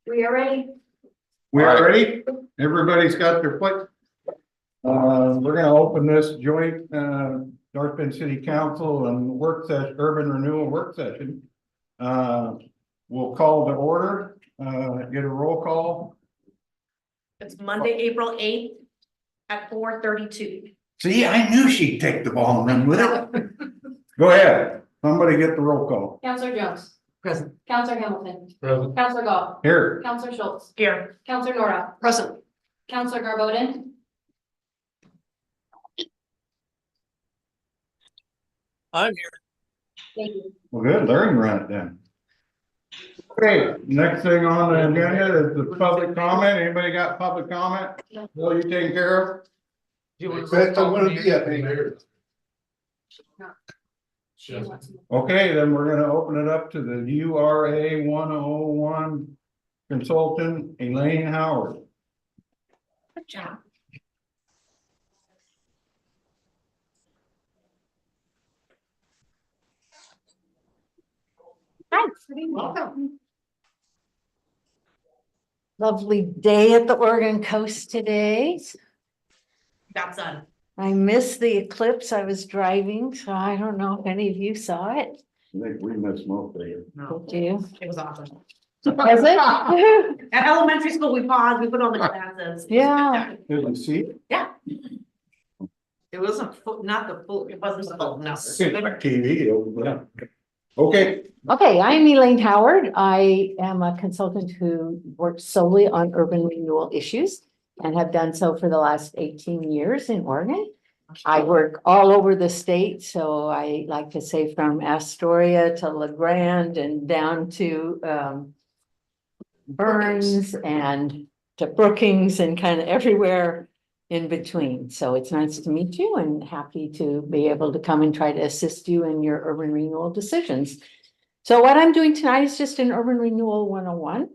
We are ready. We are ready? Everybody's got their plate. We're gonna open this joint, North Bend City Council and work session, urban renewal work session. We'll call to order, get a roll call. It's Monday, April 8th at 4:32. See, I knew she'd take the ball and run with it. Go ahead, somebody get the roll call. Counselor Jones. Present. Counselor Hamilton. Present. Counselor Goff. Here. Counselor Schultz. Here. Counselor Nora. Present. Counselor Garboden. I'm here. Thank you. Well, good, Larry can run it then. Okay, next thing on the agenda is the public comment. Anybody got public comment? Will you take care of? Okay, then we're gonna open it up to the URA 101 consultant, Elaine Howard. Good job. Thanks. Welcome. Lovely day at the Oregon coast today. Got sun. I missed the eclipse. I was driving, so I don't know if any of you saw it. I think we missed most of it. No, Did you? it was awesome. Was it? At elementary school, we paused, we put on the glasses. Yeah. Did you see? Yeah. It wasn't full, not the full, it wasn't the full, no. It's like TV, yeah. Okay, Okay, I'm Elaine Howard. I am a consultant who works solely on urban renewal issues and have done so for the last 18 years in Oregon. I work all over the state, so I like to say from Astoria to La Grande and down to Burns and to Brookings and kind of everywhere in between. So it's nice to meet you and happy to be able to come and try to assist you in your urban renewal decisions. So what I'm doing tonight is just an urban renewal 101,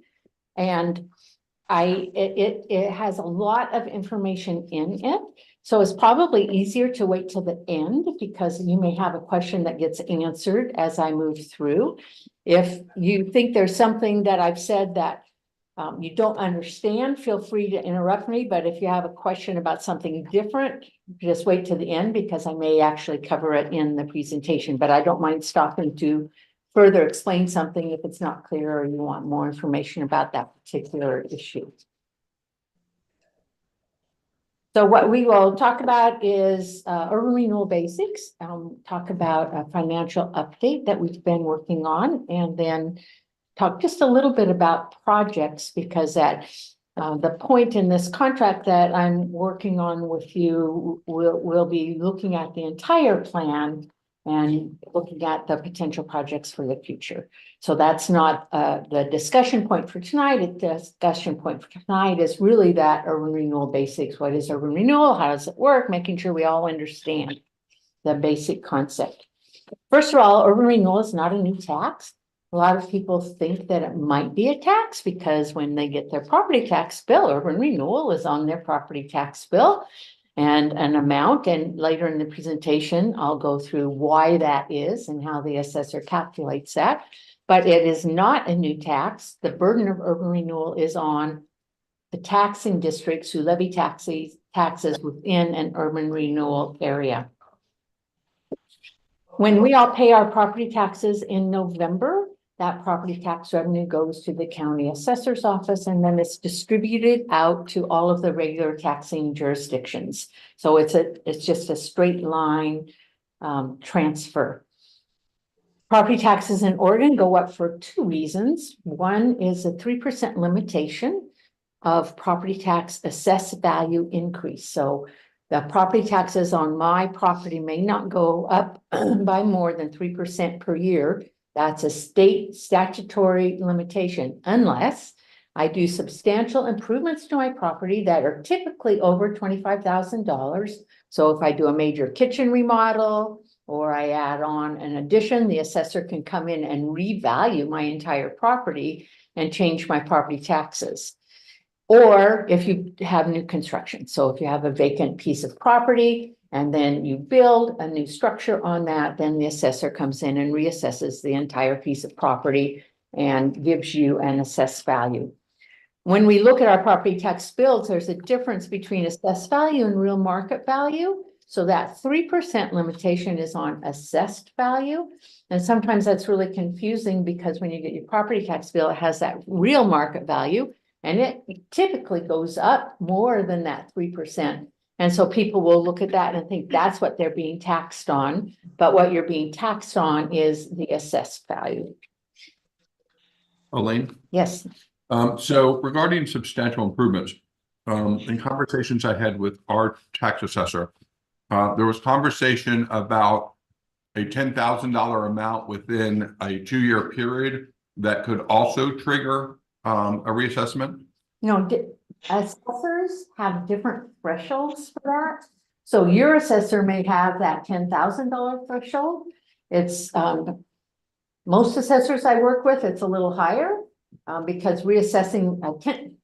and it has a lot of information in it. So it's probably easier to wait till the end because you may have a question that gets answered as I move through. If you think there's something that I've said that you don't understand, feel free to interrupt me. But if you have a question about something different, just wait to the end because I may actually cover it in the presentation. But I don't mind stopping to further explain something if it's not clear or you want more information about that particular issue. So what we will talk about is urban renewal basics, talk about a financial update that we've been working on, and then talk just a little bit about projects because at the point in this contract that I'm working on with you, we'll be looking at the entire plan and looking at the potential projects for the future. So that's not the discussion point for tonight. The discussion point for tonight is really that urban renewal basics. What is urban renewal? How does it work? Making sure we all understand the basic concept. First of all, urban renewal is not a new tax. A lot of people think that it might be a tax because when they get their property tax bill, urban renewal is on their property tax bill and an amount. And later in the presentation, I'll go through why that is and how the assessor calculates that. But it is not a new tax. The burden of urban renewal is on the taxing districts who levy taxes within an urban renewal area. When we all pay our property taxes in November, that property tax revenue goes to the county assessor's office and then it's distributed out to all of the regular taxing jurisdictions. So it's just a straight line transfer. Property taxes in Oregon go up for two reasons. One is a 3% limitation of property tax assessed value increase. So the property taxes on my property may not go up by more than 3% per year. That's a state statutory limitation unless I do substantial improvements to my property that are typically over $25,000. So if I do a major kitchen remodel or I add on an addition, the assessor can come in and revalue my entire property and change my property taxes. Or if you have new construction. So if you have a vacant piece of property and then you build a new structure on that, then the assessor comes in and reassesses the entire piece of property and gives you an assessed value. when we look at our property tax bills, there's a difference between assessed value and real market value. So that 3% limitation is on assessed value. And sometimes that's really confusing because when you get your property tax bill, it has that real market value. And it typically goes up more than that 3%. And so people will look at that and think that's what they're being taxed on. But what you're being taxed on is the assessed value. Elaine, Yes. so regarding substantial improvements, in conversations I had with our tax assessor, there was conversation about a $10,000 amount within a 2-year period that could also trigger a reassessment. No, assessors have different thresholds for that. So your assessor may have that $10,000 threshold. It's, most assessors I work with, it's a little higher. Because reassessing,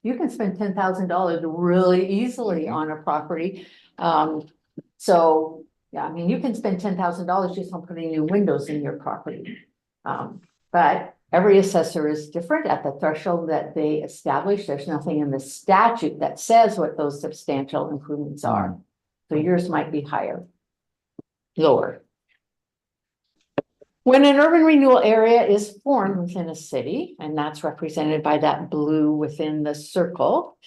you can spend $10,000 really easily on a property. So, yeah, I mean, you can spend $10,000 just on putting new windows in your property. But every assessor is different at the threshold that they establish. There's nothing in the statute that says what those substantial improvements are. So yours might be higher, lower. When an urban renewal area is formed within a city, and that's represented by that blue within the circle,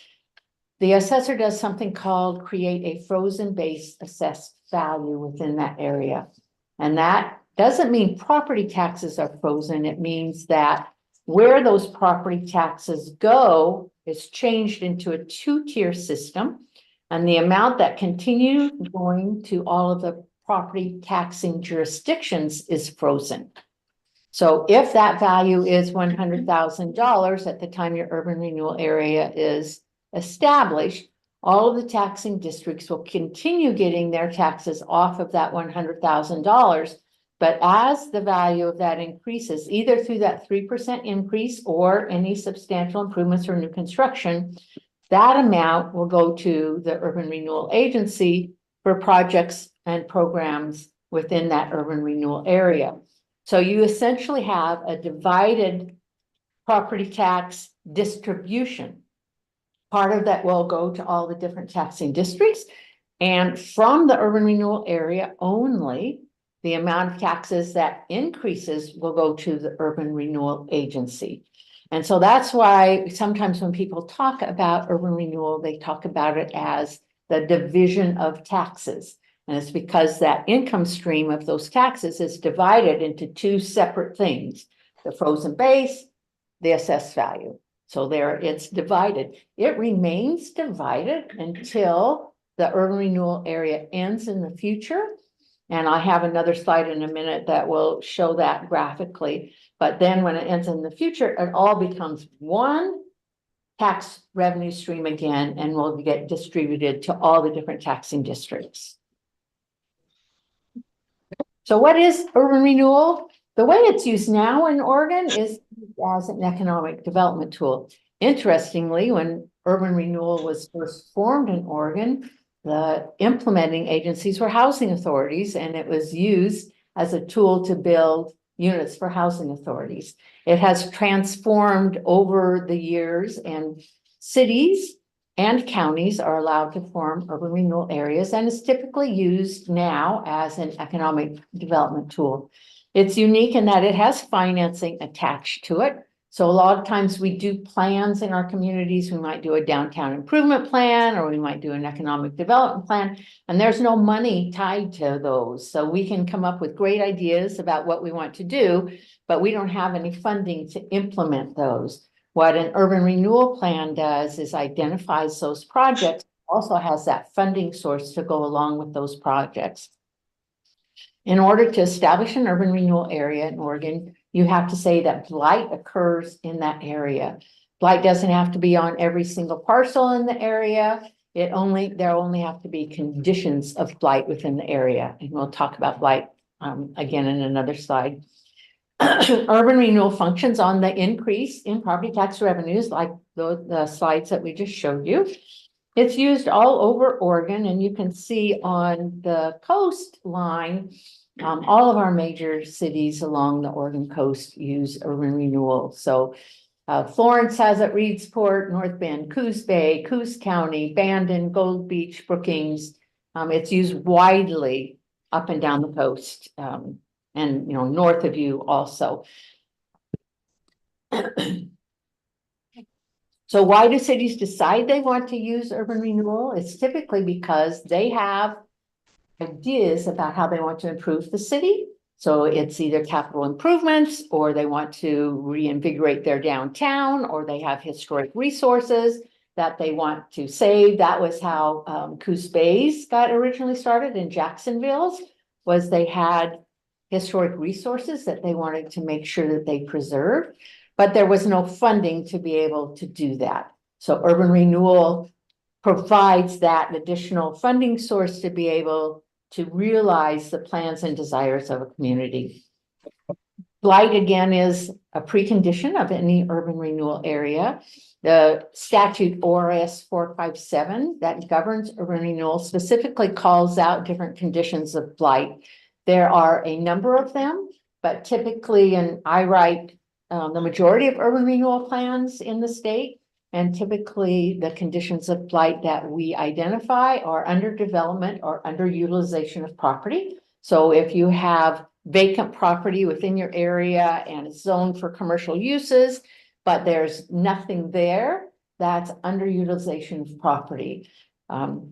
the assessor does something called create a frozen base assessed value within that area. And that doesn't mean property taxes are frozen. It means that where those property taxes go is changed into a 2-tier system. And the amount that continues going to all of the property taxing jurisdictions is frozen. So if that value is $100,000 at the time your urban renewal area is established, all of the taxing districts will continue getting their taxes off of that $100,000. But as the value of that increases, either through that 3% increase or any substantial improvements or new construction, that amount will go to the urban renewal agency for projects and programs within that urban renewal area. So you essentially have a divided property tax distribution. Part of that will go to all the different taxing districts, and from the urban renewal area only, the amount of taxes that increases will go to the urban renewal agency. And so that's why sometimes when people talk about urban renewal, they talk about it as the division of taxes. And it's because that income stream of those taxes is divided into 2 separate things, the frozen base, the assessed value. So there it's divided. It remains divided until the urban renewal area ends in the future. And I have another slide in a minute that will show that graphically. But then when it ends in the future, it all becomes one tax revenue stream again, and will get distributed to all the different taxing districts. So what is urban renewal? The way it's used now in Oregon is as an economic development tool. Interestingly, when urban renewal was first formed in Oregon, the implementing agencies were housing authorities, and it was used as a tool to build units for housing authorities. It has transformed over the years, and cities and counties are allowed to form urban renewal areas, and is typically used now as an economic development tool. It's unique in that it has financing attached to it. So a lot of times we do plans in our communities. We might do a downtown improvement plan, or we might do an economic development plan, and there's no money tied to those. So we can come up with great ideas about what we want to do, but we don't have any funding to implement those. What an urban renewal plan does is identifies those projects, also has that funding source to go along with those projects. In order to establish an urban renewal area in Oregon, you have to say that blight occurs in that area. Blight doesn't have to be on every single parcel in the area. There only have to be conditions of blight within the area. And we'll talk about blight again in another slide. Urban renewal functions on the increase in property tax revenues, like the slides that we just showed you. It's used all over Oregon, and you can see on the coastline, all of our major cities along the Oregon coast use urban renewal. So Florence has it, Reedsport, North Bend, Coos Bay, Coos County, Bandon, Gold Beach, Brookings. It's used widely up and down the coast, and, north of you also. So why do cities decide they want to use urban renewal? It's typically because they have ideas about how they want to improve the city. So it's either capital improvements, or they want to reinvigorate their downtown, or they have historic resources that they want to save. That was how Coos Bay's got originally started in Jacksonville's, was they had historic resources that they wanted to make sure that they preserved, but there was no funding to be able to do that. So urban renewal provides that additional funding source to be able to realize the plans and desires of a community. Blight, again, is a precondition of any urban renewal area. The statute ORS 457 that governs urban renewal specifically calls out different conditions of blight. There are a number of them, but typically, and I write the majority of urban renewal plans in the state, and typically the conditions of blight that we identify are underdevelopment or underutilization of property. So if you have vacant property within your area and it's zoned for commercial uses, but there's nothing there, that's underutilization of property.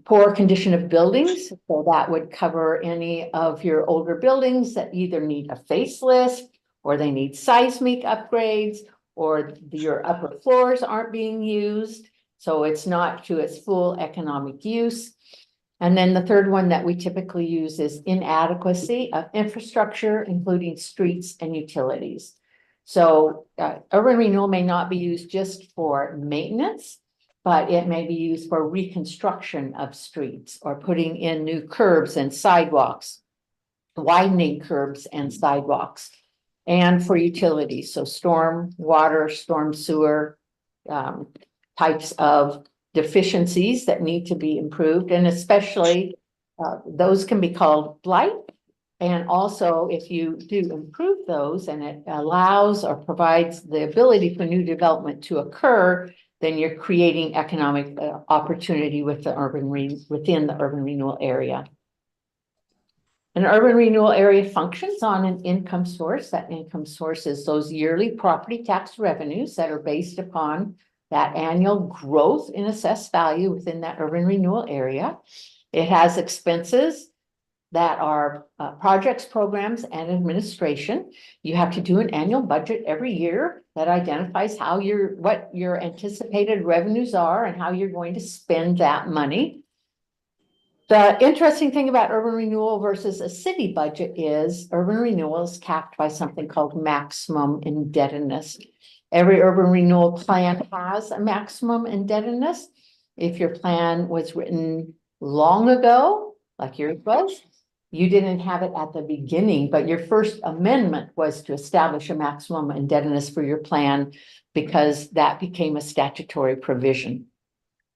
Poor condition of buildings, so that would cover any of your older buildings that either need a facelift, or they need seismic upgrades, or your upper floors aren't being used, so it's not to its full economic use. And then the third one that we typically use is inadequacy of infrastructure, including streets and utilities. So urban renewal may not be used just for maintenance, but it may be used for reconstruction of streets, or putting in new curbs and sidewalks, widening curbs and sidewalks, and for utilities, so storm water, storm sewer, types of deficiencies that need to be improved, and especially those can be called blight. And also, if you do improve those and it allows or provides the ability for new development to occur, then you're creating economic opportunity with the within the urban renewal area. An urban renewal area functions on an income source. That income source is those yearly property tax revenues that are based upon that annual growth in assessed value within that urban renewal area. It has expenses that are projects, programs, and administration. You have to do an annual budget every year that identifies what your anticipated revenues are and how you're going to spend that money. The interesting thing about urban renewal versus a city budget is urban renewal is capped by something called maximum indebtedness. Every urban renewal plan has a maximum indebtedness. If your plan was written long ago, like yours was, you didn't have it at the beginning, but your first amendment was to establish a maximum indebtedness for your plan because that became a statutory provision.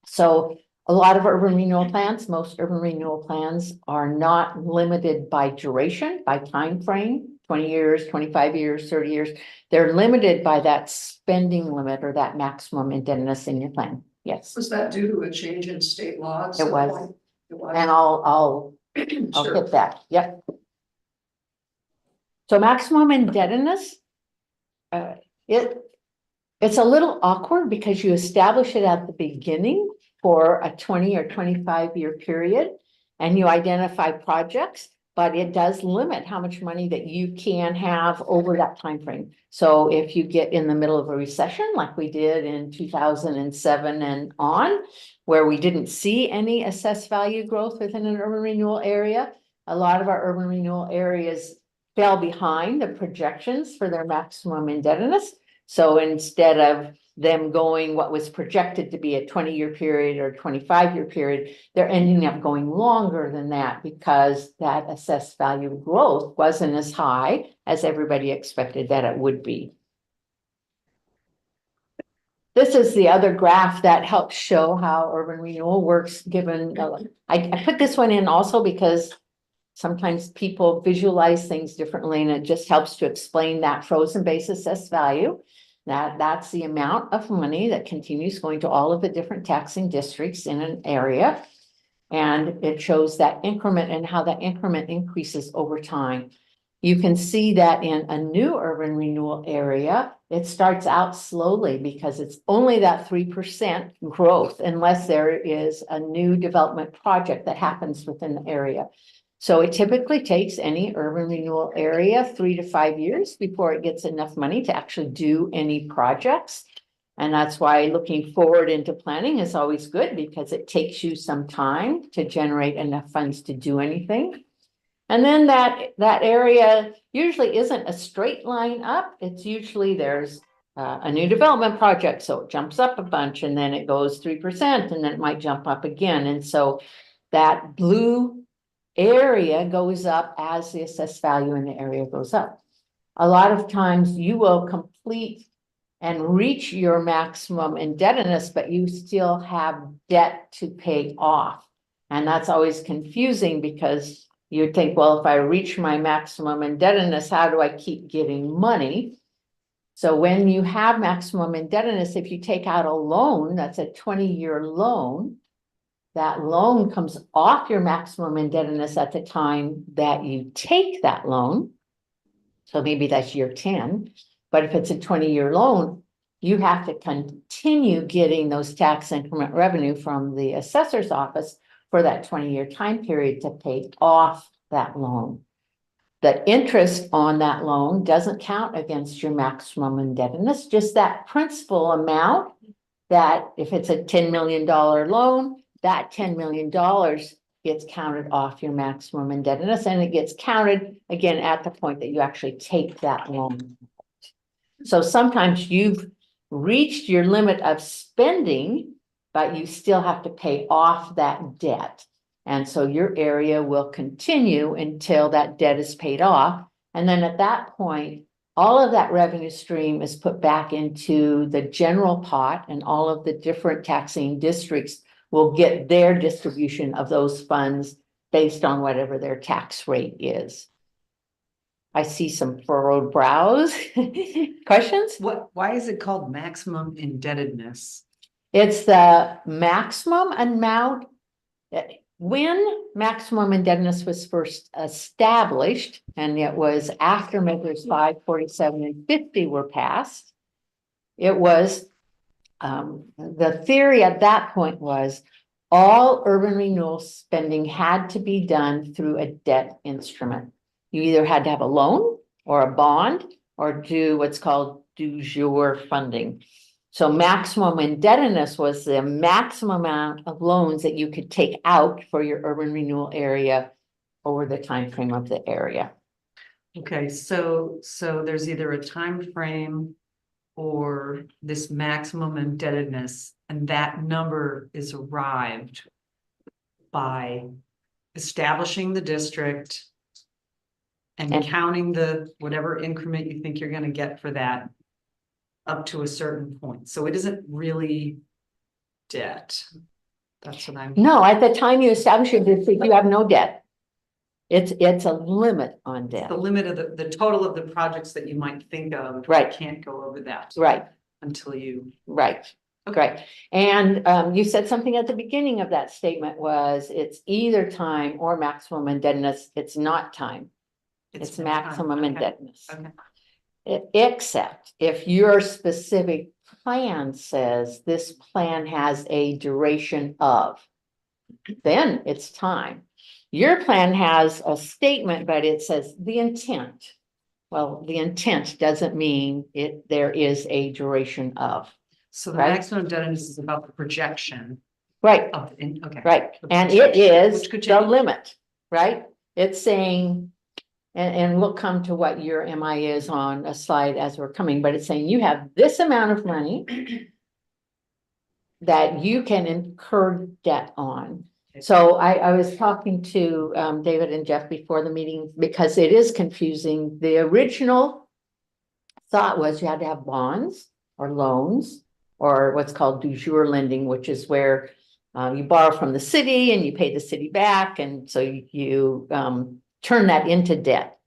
So a lot of urban renewal plans, most urban renewal plans are not limited by duration, by time frame, 20 years, 25 years, 30 years. They're limited by that spending limit or that maximum indebtedness in your plan. Yes. Was that due to a change in state law? It was. It was. And I'll Sure. hit that. Yep. So maximum indebtedness, it's a little awkward because you establish it at the beginning for a 20 or 25 year period, and you identify projects, but it does limit how much money that you can have over that time frame. So if you get in the middle of a recession, like we did in 2007 and on, where we didn't see any assessed value growth within an urban renewal area, a lot of our urban renewal areas fell behind the projections for their maximum indebtedness. So instead of them going what was projected to be a 20-year period or 25-year period, they're ending up going longer than that because that assessed value growth wasn't as high as everybody expected that it would be. This is the other graph that helps show how urban renewal works, given, I put this one in also because sometimes people visualize things differently, and it just helps to explain that frozen base assessed value. That's the amount of money that continues going to all of the different taxing districts in an area. And it shows that increment and how that increment increases over time. You can see that in a new urban renewal area, it starts out slowly because it's only that 3% growth unless there is a new development project that happens within the area. So it typically takes any urban renewal area 3 to 5 years before it gets enough money to actually do any projects. And that's why looking forward into planning is always good because it takes you some time to generate enough funds to do anything. And then that area usually isn't a straight line up. It's usually there's a new development project. So it jumps up a bunch and then it goes 3% and then it might jump up again. And so that blue area goes up as the assessed value in the area goes up. A lot of times you will complete and reach your maximum indebtedness, but you still have debt to pay off. And that's always confusing because you think, well, if I reach my maximum indebtedness, how do I keep getting money? So when you have maximum indebtedness, if you take out a loan, that's a 20-year loan, that loan comes off your maximum indebtedness at the time that you take that loan. So maybe that's year 10, but if it's a 20-year loan, you have to continue getting those tax increment revenue from the assessor's office for that 20-year time period to pay off that loan. The interest on that loan doesn't count against your maximum indebtedness, just that principal amount that if it's a $10 million loan, that $10 million gets counted off your maximum indebtedness, and it gets counted again at the point that you actually take that loan. So sometimes you've reached your limit of spending, but you still have to pay off that debt. And so your area will continue until that debt is paid off. And then at that point, all of that revenue stream is put back into the general pot, and all of the different taxing districts will get their distribution of those funds based on whatever their tax rate is. I see some furrowed brows. Questions? Why is it called maximum indebtedness? It's the maximum amount. When maximum indebtedness was first established, and it was after measures 5, 47, and 50 were passed, it was the theory at that point was all urban renewal spending had to be done through a debt instrument. You either had to have a loan or a bond or do what's called du jour funding. So maximum indebtedness was the maximum amount of loans that you could take out for your urban renewal area over the time frame of the area. Okay, so there's either a time frame or this maximum indebtedness, and that number is arrived by establishing the district and counting the whatever increment you think you're going to get for that up to a certain point. So it isn't really debt. That's what I'm. No, at the time you establish your district, you have no debt. It's a limit on debt. The limit of the total of the projects that you might think of. Right. You can't go over that. Right. Until you. Right. Okay. Great. And you said something at the beginning of that statement was it's either time or maximum indebtedness. It's not time. It's maximum Okay. indebtedness. Okay. Except if your specific plan says this plan has a duration of, then it's time. Your plan has a statement, but it says the intent. Well, the intent doesn't mean there is a duration of. So the Right. maximum indebtedness is about the projection Right, of, okay. right. The And it is which could the change. limit, right? It's saying, and we'll come to what your MI is on a slide as we're coming, but it's saying you have this amount of money that you can incur debt on. So I was talking to David and Jeff before the meeting because it is confusing. The original thought was you had to have bonds or loans or what's called du jour lending, which is where you borrow from the city and you pay the city back. And so you turn that into debt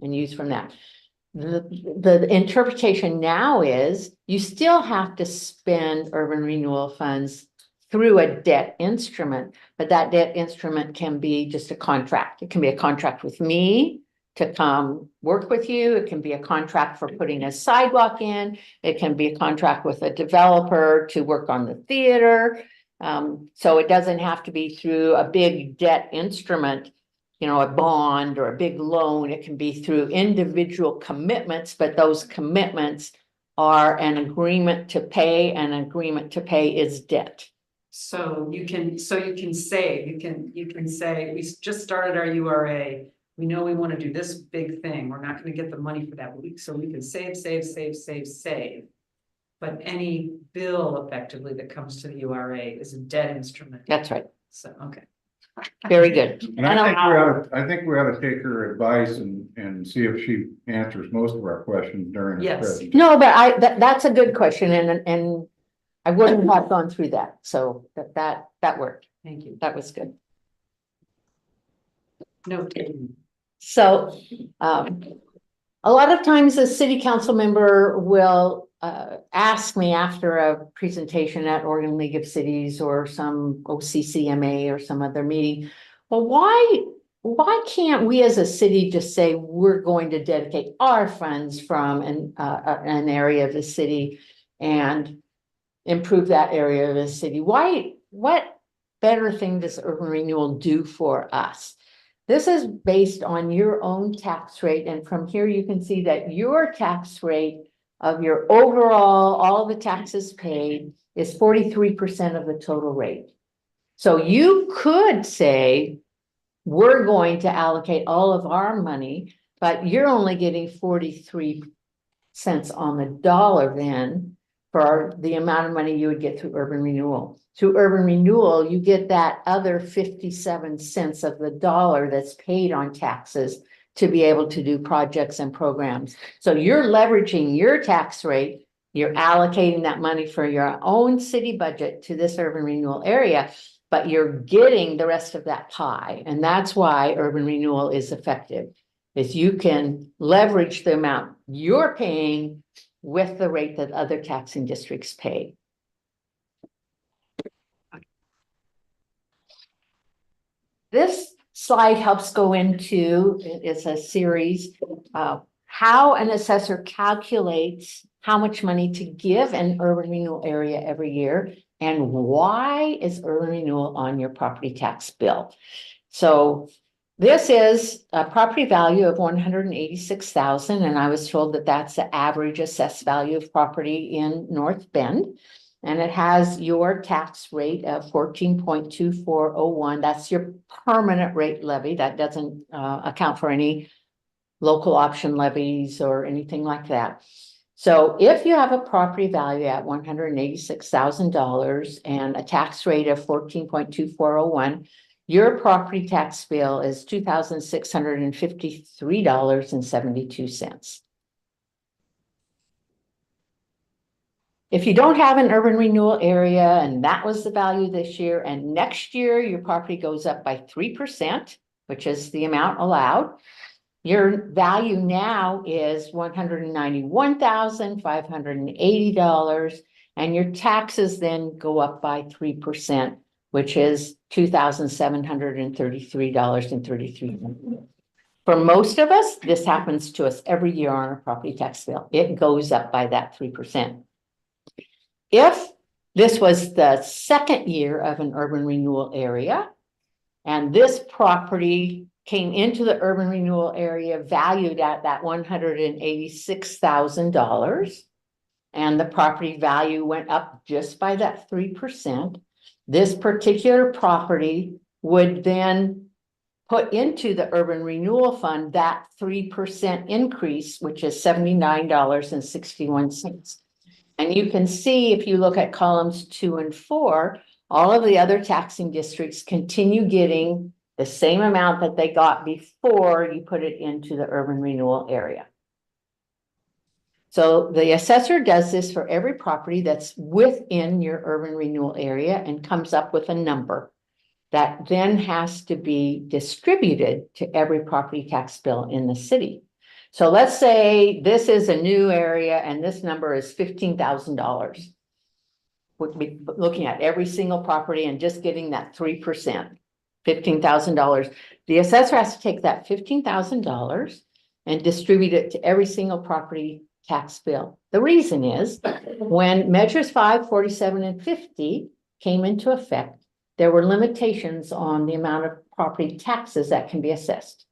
and use from that. the interpretation now is you still have to spend urban renewal funds through a debt instrument, but that debt instrument can be just a contract. It can be a contract with me to come work with you. It can be a contract for putting a sidewalk in. It can be a contract with a developer to work on the theater. So it doesn't have to be through a big debt instrument, you know, a bond or a big loan. It can be through individual commitments, but those commitments are an agreement to pay, and an agreement to pay is debt. So you can say, you can say, we just started our URA. We know we want to do this big thing. We're not going to get the money for that week, so we can save. But any bill effectively that comes to the URA is a debt instrument. That's right. So, okay. Very good. And I think we ought to take her advice and see if she answers most of our questions during the Yes. presentation. No, but that's a good question, and I wouldn't have gone through that, so that worked. Thank you. That was good. No. So, a lot of times a city council member will ask me after a presentation at Oregon League of Cities or some OCCMA or some other meeting, well, why can't we as a city just say we're going to dedicate our funds from an area of the city and improve that area of the city? What better thing does urban renewal do for us? This is based on your own tax rate, and from here you can see that your tax rate of your overall, all the taxes paid, is 43% of the total rate. So you could say, we're going to allocate all of our money, but you're only getting 43 cents on the dollar then for the amount of money you would get through urban renewal. Through urban renewal, you get that other 57 cents of the dollar that's paid on taxes to be able to do projects and programs. So you're leveraging your tax rate, you're allocating that money for your own city budget to this urban renewal area, but you're getting the rest of that pie. And that's why urban renewal is effective, is you can leverage the amount you're paying with the rate that other taxing districts pay. This slide helps go into, it's a series, how an assessor calculates how much money to give an urban renewal area every year, and why is urban renewal on your property tax bill. So this is a property value of 186,000, and I was told that that's the average assessed value of property in North Bend. And it has your tax rate of 14.2401. That's your permanent rate levy. That doesn't account for any local option levies or anything like that. So if you have a property value at $186,000 and a tax rate of 14.2401, your property tax bill is $2,653.72. If you don't have an urban renewal area and that was the value this year, and next year your property goes up by 3%, which is the amount allowed, your value now is $191,580, and your taxes then go up by 3%, which is $2,733.33. For most of us, this happens to us every year on our property tax bill. It goes up by that 3%. If this was the second year of an urban renewal area, and this property came into the urban renewal area valued at that $186,000, and the property value went up just by that 3%, this particular property would then put into the urban renewal fund that 3% increase, which is $79.61. And you can see, if you look at columns 2 and 4, all of the other taxing districts continue getting the same amount that they got before you put it into the urban renewal area. So the assessor does this for every property that's within your urban renewal area and comes up with a number that then has to be distributed to every property tax bill in the city. So let's say this is a new area and this number is $15,000. Would be looking at every single property and just getting that 3%, $15,000. The assessor has to take that $15,000 and distribute it to every single property tax bill. The reason is when measures 5, 47, and 50 came into effect, there were limitations on the amount of property taxes that can be assessed.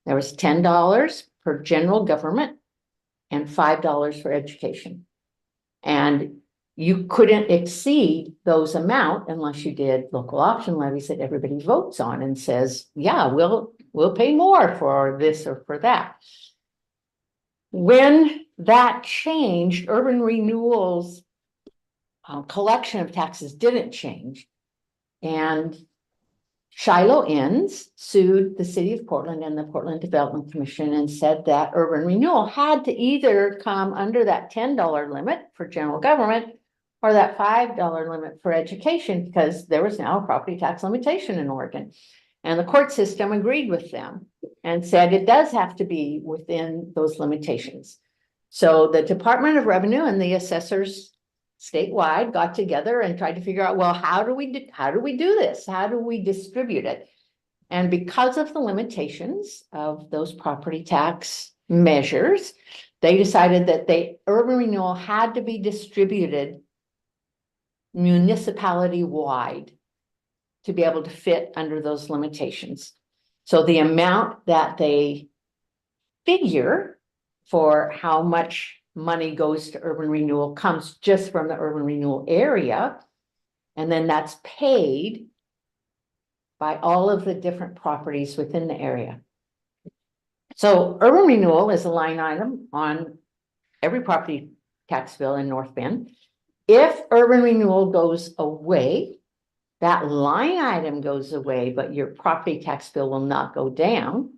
There was $10 for general government and $5 for education. And you couldn't exceed those amount unless you did local option levies that everybody votes on and says, yeah, we'll pay more for this or for that. When that changed, urban renewals collection of taxes didn't change. And Shiloh Inns sued the city of Portland and the Portland Development Commission and said that urban renewal had to either come under that $10 limit for general government or that $5 limit for education, because there was now a property tax limitation in Oregon. And the court system agreed with them and said it does have to be within those limitations. So the Department of Revenue and the assessors statewide got together and tried to figure out, well, how do we do this? How do we distribute it? And because of the limitations of those property tax measures, they decided that urban renewal had to be distributed municipality wide to be able to fit under those limitations. So the amount that they figure for how much money goes to urban renewal comes just from the urban renewal area. And then that's paid by all of the different properties within the area. So urban renewal is a line item on every property tax bill in North Bend. If urban renewal goes away, that line item goes away, but your property tax bill will not go down.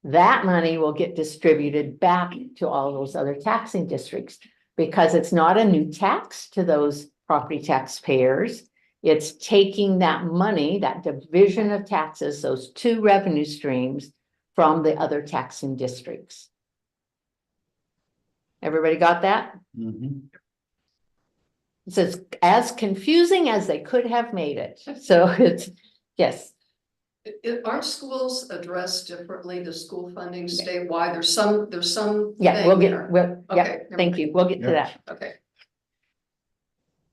That money will get distributed back to all those other taxing districts because it's not a new tax to those property taxpayers. It's taking that money, that division of taxes, those two revenue streams from the other taxing districts. Everybody got that? Mhm. It's as confusing as they could have made it. So it's, yes. Aren't schools addressed differently, the school funding statewide? There's some. Yeah, thing there. yeah, thank you. We'll get to that. Okay.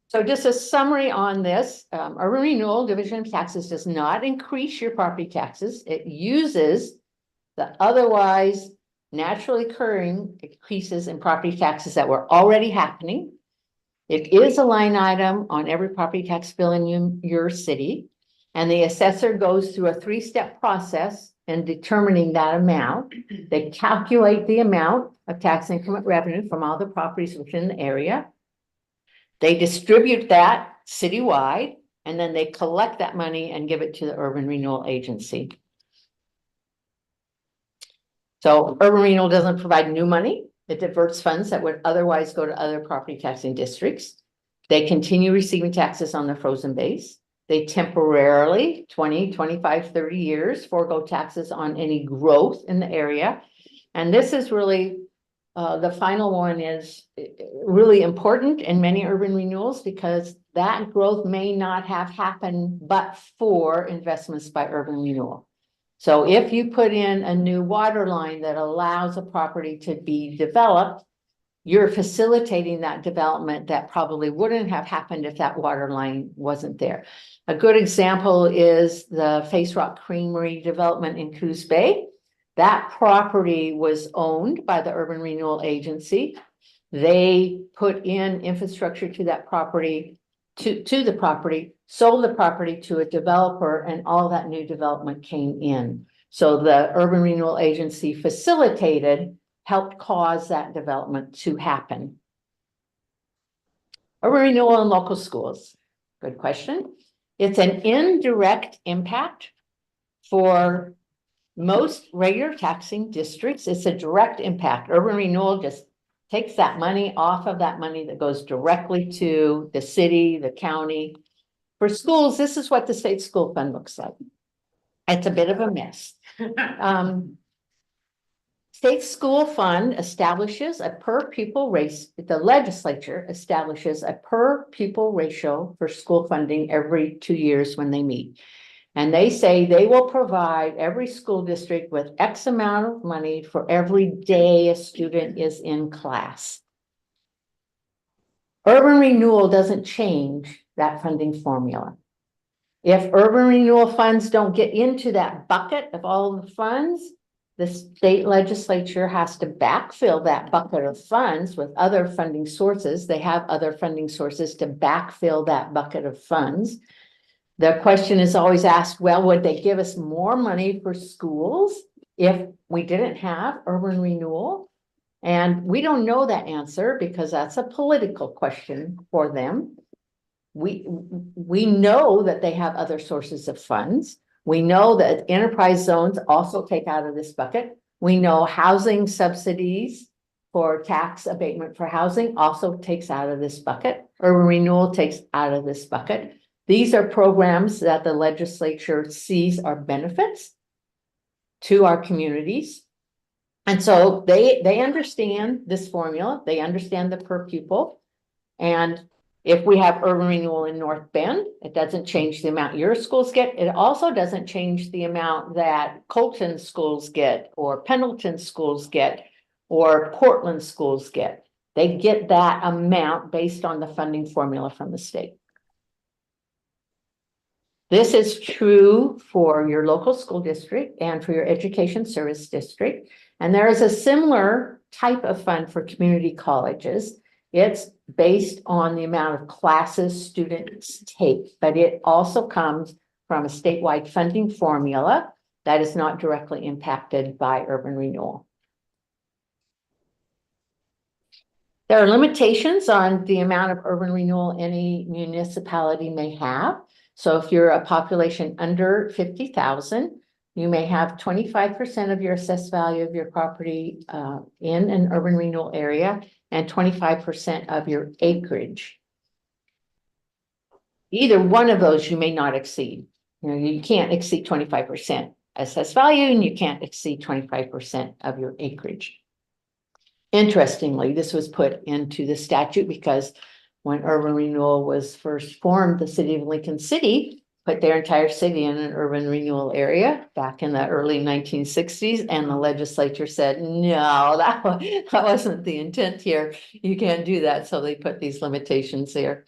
So just a summary on this, urban renewal division of taxes does not increase your property taxes. It uses the otherwise naturally occurring increases in property taxes that were already happening. It is a line item on every property tax bill in your city. And the assessor goes through a 3-step process in determining that amount. They calculate the amount of tax increment revenue from all the properties within the area. They distribute that citywide, and then they collect that money and give it to the urban renewal agency. So urban renewal doesn't provide new money. It diverts funds that would otherwise go to other property taxing districts. They continue receiving taxes on their frozen base. They temporarily, 20, 25, 30 years, forego taxes on any growth in the area. And this is really, the final one is really important in many urban renewals because that growth may not have happened but for investments by urban renewal. So if you put in a new water line that allows a property to be developed, you're facilitating that development that probably wouldn't have happened if that water line wasn't there. A good example is the Face Rock Creamery development in Coos Bay. That property was owned by the Urban Renewal Agency. They put in infrastructure to that property, to the property, sold the property to a developer, and all that new development came in. So the Urban Renewal Agency facilitated, helped cause that development to happen. Urban renewal in local schools. Good question. It's an indirect impact for most regular taxing districts. It's a direct impact. Urban renewal just takes that money off of that money that goes directly to the city, the county. For schools, this is what the state school fund looks like. It's a bit of a mess. State school fund establishes a per pupil race, the legislature establishes a per pupil ratio for school funding every 2 years when they meet. And they say they will provide every school district with X amount of money for every day a student is in class. Urban renewal doesn't change that funding formula. If urban renewal funds don't get into that bucket of all the funds, the state legislature has to backfill that bucket of funds with other funding sources. They have other funding sources to backfill that bucket of funds. The question is always asked, well, would they give us more money for schools if we didn't have urban renewal? And we don't know that answer because that's a political question for them. We know that they have other sources of funds. We know that enterprise zones also take out of this bucket. We know housing subsidies for tax abatement for housing also takes out of this bucket. Urban renewal takes out of this bucket. These are programs that the legislature sees are benefits to our communities. And so they understand this formula. They understand the per pupil. And if we have urban renewal in North Bend, it doesn't change the amount your schools get. It also doesn't change the amount that Colton schools get or Pendleton schools get or Portland schools get. They get that amount based on the funding formula from the state. This is true for your local school district and for your education service district. And there is a similar type of fund for community colleges. It's based on the amount of classes students take, but it also comes from a statewide funding formula that is not directly impacted by urban renewal. There are limitations on the amount of urban renewal any municipality may have. So if you're a population under 50,000, you may have 25% of your assessed value of your property in an urban renewal area and 25% of your acreage. Either one of those you may not exceed. You know, you can't exceed 25% assessed value and you can't exceed 25% of your acreage. Interestingly, this was put into the statute because when urban renewal was first formed, the city of Lincoln City put their entire city in an urban renewal area back in the early 1960s. And the legislature said, no, that wasn't the intent here. You can't do that. So they put these limitations there.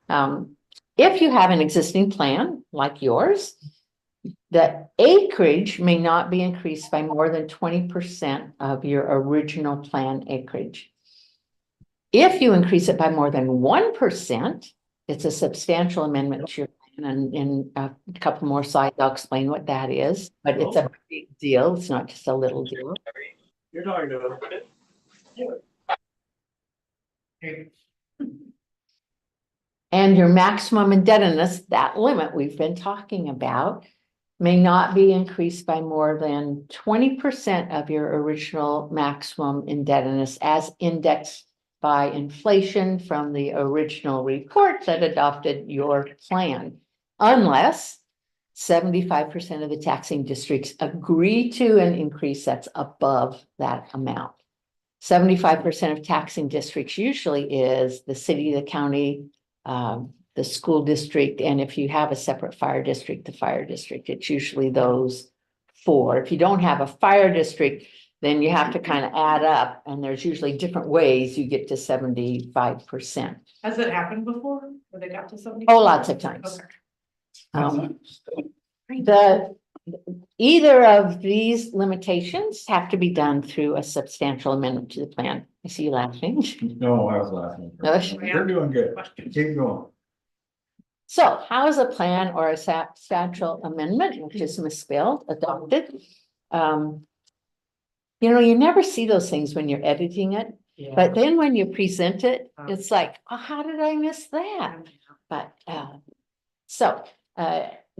If you have an existing plan like yours, the acreage may not be increased by more than 20% of your original plan acreage. If you increase it by more than 1%, it's a substantial amendment to your plan. And in a couple more slides, I'll explain what that is, but it's a big deal. It's not just a little deal. You're talking to And your maximum indebtedness, that limit we've been talking about, may not be increased by more than 20% of your original maximum indebtedness as indexed by inflation from the original report that adopted your plan, unless 75% of the taxing districts agree to an increase that's above that amount. 75% of taxing districts usually is the city, the county, the school district, and if you have a separate fire district, the fire district. It's usually those four. If you don't have a fire district, then you have to kind of add up, and there's usually different ways you get to 75%. Has it happened before, where they got to 70? Oh, lots of times. Okay. Either of these limitations have to be done through a substantial amendment to the plan. I see you laughing. No, I was laughing. You're doing good. Keep going. So how is a plan or a substantial amendment, which is misspelled, adopted? You know, you never see those things when you're editing it, but then when you present it, it's like, oh, how did I miss that? But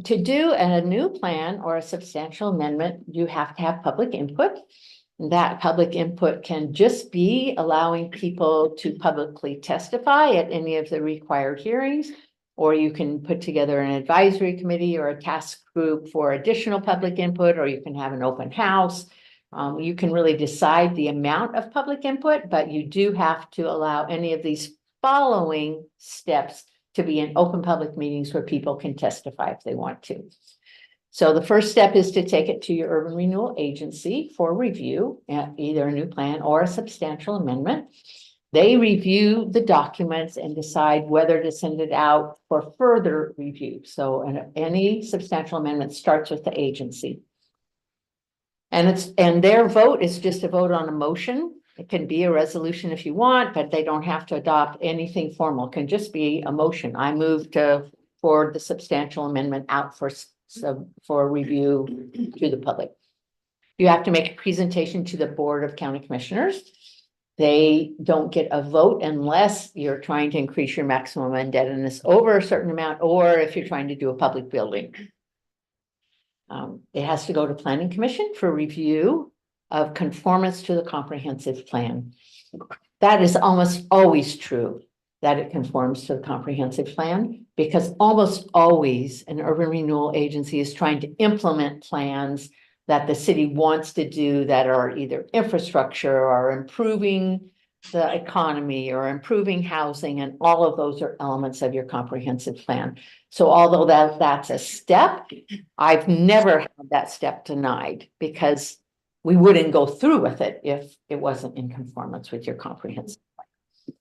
to do a new plan or a substantial amendment, you have to have public input. That public input can just be allowing people to publicly testify at any of the required hearings, or you can put together an advisory committee or a task group for additional public input, or you can have an open house. You can really decide the amount of public input, but you do have to allow any of these following steps to be in open public meetings where people can testify if they want to. So the first step is to take it to your urban renewal agency for review, either a new plan or a substantial amendment. They review the documents and decide whether to send it out for further review. So any substantial amendment starts with the agency. And their vote is just a vote on a motion. It can be a resolution if you want, but they don't have to adopt anything formal. It can just be a motion. I move to forward the substantial amendment out for review to the public. You have to make a presentation to the Board of County Commissioners. They don't get a vote unless you're trying to increase your maximum indebtedness over a certain amount, or if you're trying to do a public building. It has to go to Planning Commission for review of conformance to the comprehensive plan. That is almost always true, that it conforms to the comprehensive plan, because almost always an urban renewal agency is trying to implement plans that the city wants to do that are either infrastructure or improving the economy or improving housing, and all of those are elements of your comprehensive plan. So although that's a step, I've never had that step denied, because we wouldn't go through with it if it wasn't in conformance with your comprehensive plan.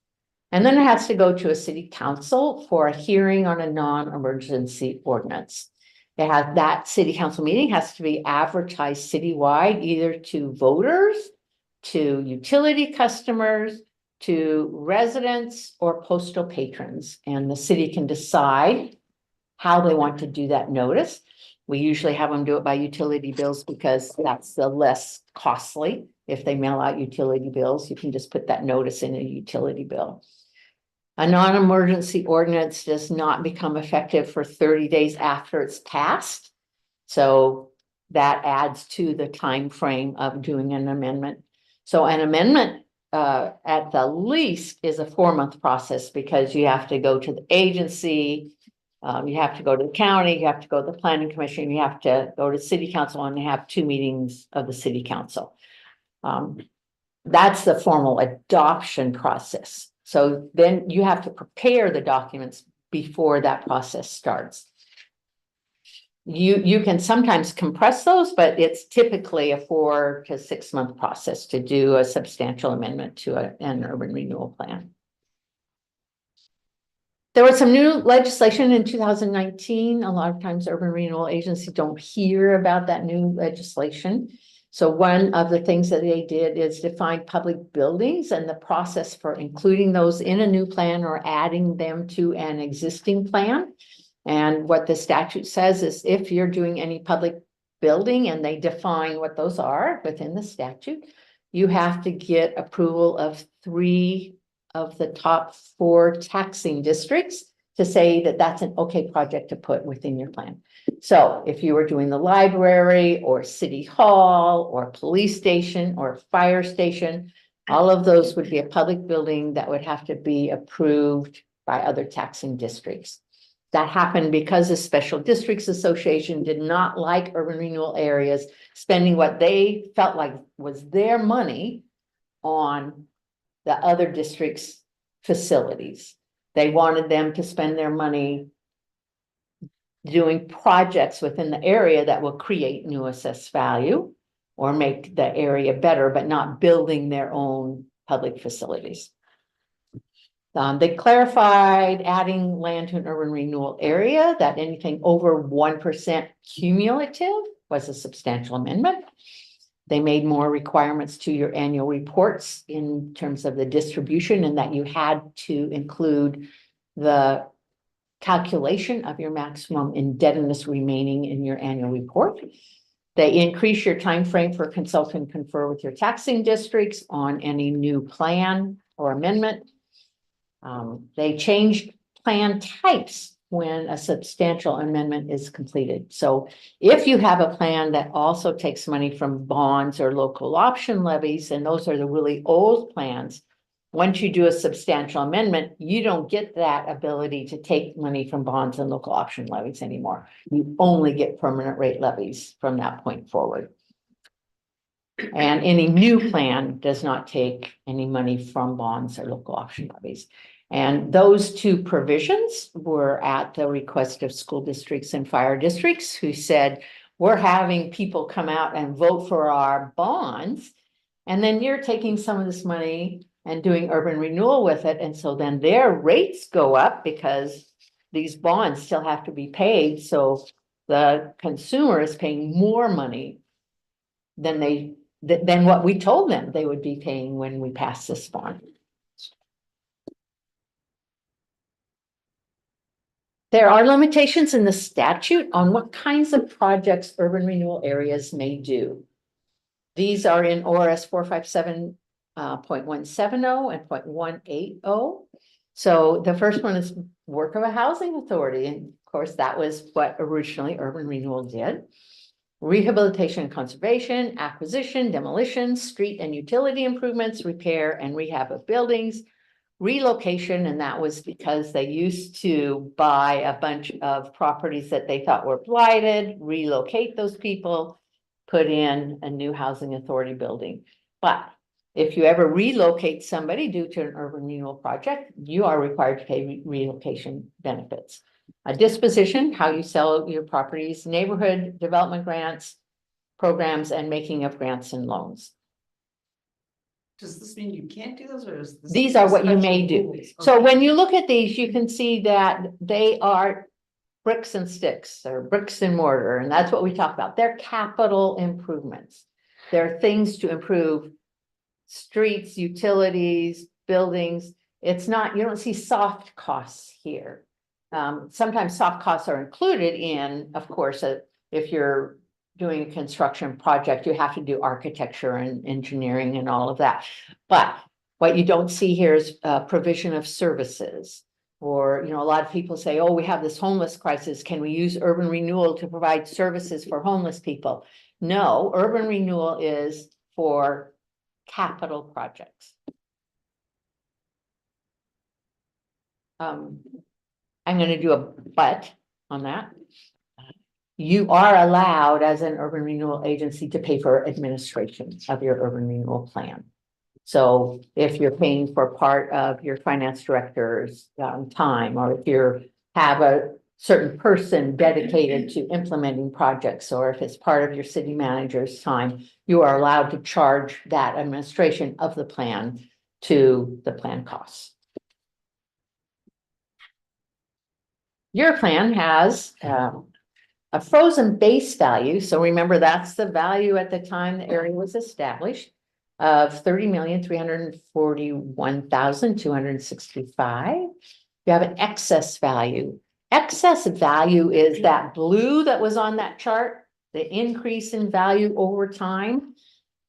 And then it has to go to a city council for a hearing on a non-emergency ordinance. That city council meeting has to be advertised citywide, either to voters, to utility customers, to residents, or postal patrons. And the city can decide how they want to do that notice. We usually have them do it by utility bills, because that's the less costly. If they mail out utility bills, you can just put that notice in a utility bill. A non-emergency ordinance does not become effective for 30 days after it's passed. So that adds to the time frame of doing an amendment. So an amendment at the least is a 4-month process, because you have to go to the agency, you have to go to the county, you have to go to the planning commission, you have to go to city council, and have 2 meetings of the city council. That's the formal adoption process. So then you have to prepare the documents before that process starts. You can sometimes compress those, but it's typically a 4 to 6 month process to do a substantial amendment to an urban renewal plan. There was some new legislation in 2019. A lot of times urban renewal agencies don't hear about that new legislation. So one of the things that they did is define public buildings and the process for including those in a new plan or adding them to an existing plan. And what the statute says is, if you're doing any public building, and they define what those are within the statute, you have to get approval of 3 of the top 4 taxing districts to say that that's an okay project to put within your plan. So if you were doing the library or city hall or police station or fire station, all of those would be a public building that would have to be approved by other taxing districts. That happened because the Special Districts Association did not like urban renewal areas spending what they felt like was their money on the other districts' facilities. They wanted them to spend their money doing projects within the area that will create new assessed value or make the area better, but not building their own public facilities. They clarified adding land to an urban renewal area, that anything over 1% cumulative was a substantial amendment. They made more requirements to your annual reports in terms of the distribution, and that you had to include the calculation of your maximum indebtedness remaining in your annual report. They increase your time frame for consult and confer with your taxing districts on any new plan or amendment. They changed plan types when a substantial amendment is completed. So if you have a plan that also takes money from bonds or local option levies, and those are the really old plans, once you do a substantial amendment, you don't get that ability to take money from bonds and local option levies anymore. You only get permanent rate levies from that point forward. And any new plan does not take any money from bonds or local option levies. And those two provisions were at the request of school districts and fire districts who said, we're having people come out and vote for our bonds. And then you're taking some of this money and doing urban renewal with it. And so then their rates go up because these bonds still have to be paid. So the consumer is paying more money than than what we told them they would be paying when we passed this bond. There are limitations in the statute on what kinds of projects urban renewal areas may do. These are in ORS 457.170 and 0.180. So the first one is work of a housing authority. And of course, that was what originally urban renewal did. Rehabilitation and conservation, acquisition, demolition, street and utility improvements, repair and rehab of buildings, relocation, and that was because they used to buy a bunch of properties that they thought were blighted, relocate those people, put in a new housing authority building. But if you ever relocate somebody due to an urban renewal project, you are required to pay relocation benefits. A disposition, how you sell your properties, neighborhood development grants, programs, and making of grants and loans. Does this mean you can't do those, or is this? These are what you may special do. rules? So Okay. when you look at these, you can see that they are bricks and sticks or bricks and mortar, and that's what we talk about. They're capital improvements. They're things to improve streets, utilities, buildings. It's not, you don't see soft costs here. Sometimes soft costs are included in, of course, if you're doing a construction project, you have to do architecture and engineering and all of that. But what you don't see here is provision of services. Or, a lot of people say, oh, we have this homeless crisis. Can we use urban renewal to provide services for homeless people? No, urban renewal is for capital projects. I'm going to do a but on that. You are allowed as an urban renewal agency to pay for administration of your urban renewal plan. So if you're paying for part of your finance director's time, or if you have a certain person dedicated to implementing projects, or if it's part of your city manager's time, you are allowed to charge that administration of the plan to the plan costs. Your plan has a frozen base value. So remember, that's the value at the time the area was established of $30,341,265. You have an excess value. Excess value is that blue that was on that chart, the increase in value over time.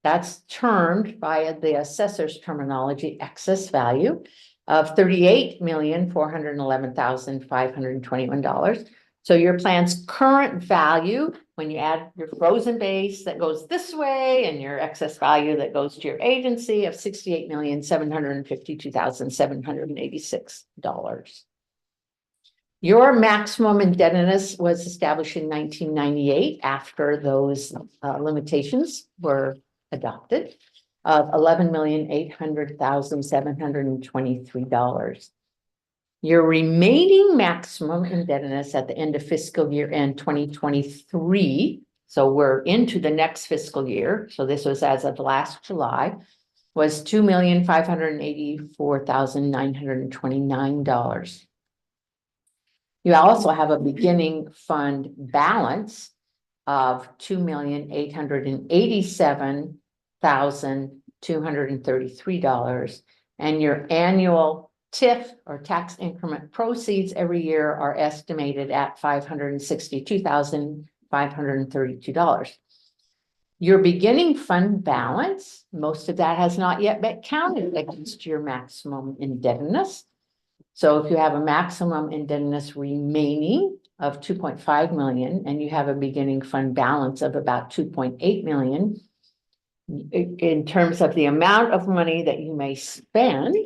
That's termed by the assessor's terminology, excess value of $38,411,521. So your plan's current value, when you add your frozen base that goes this way and your excess value that goes to your agency, of $68,752,786. Your maximum indebtedness was established in 1998 after those limitations were adopted, of $11,800,723. Your remaining maximum indebtedness at the end of fiscal year end 2023, so we're into the next fiscal year, so this was as of last July, was $2,584,929. You also have a beginning fund balance of $2,887,233, and your annual TIF or tax increment proceeds every year are estimated at $562,532. Your beginning fund balance, most of that has not yet been counted against your maximum indebtedness. So if you have a maximum indebtedness remaining of 2.5 million and you have a beginning fund balance of about 2.8 million, in terms of the amount of money that you may spend,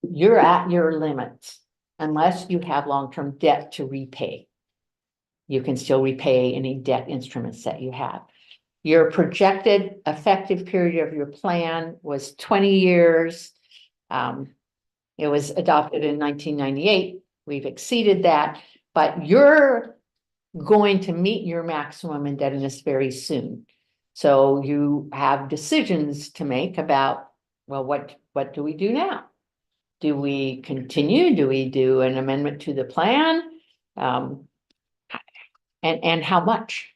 you're at your limits unless you have long-term debt to repay. You can still repay any debt instruments that you have. Your projected effective period of your plan was 20 years. It was adopted in 1998. We've exceeded that, but you're going to meet your maximum indebtedness very soon. So you have decisions to make about, well, what do we do now? Do we continue? Do we do an amendment to the plan? And how much?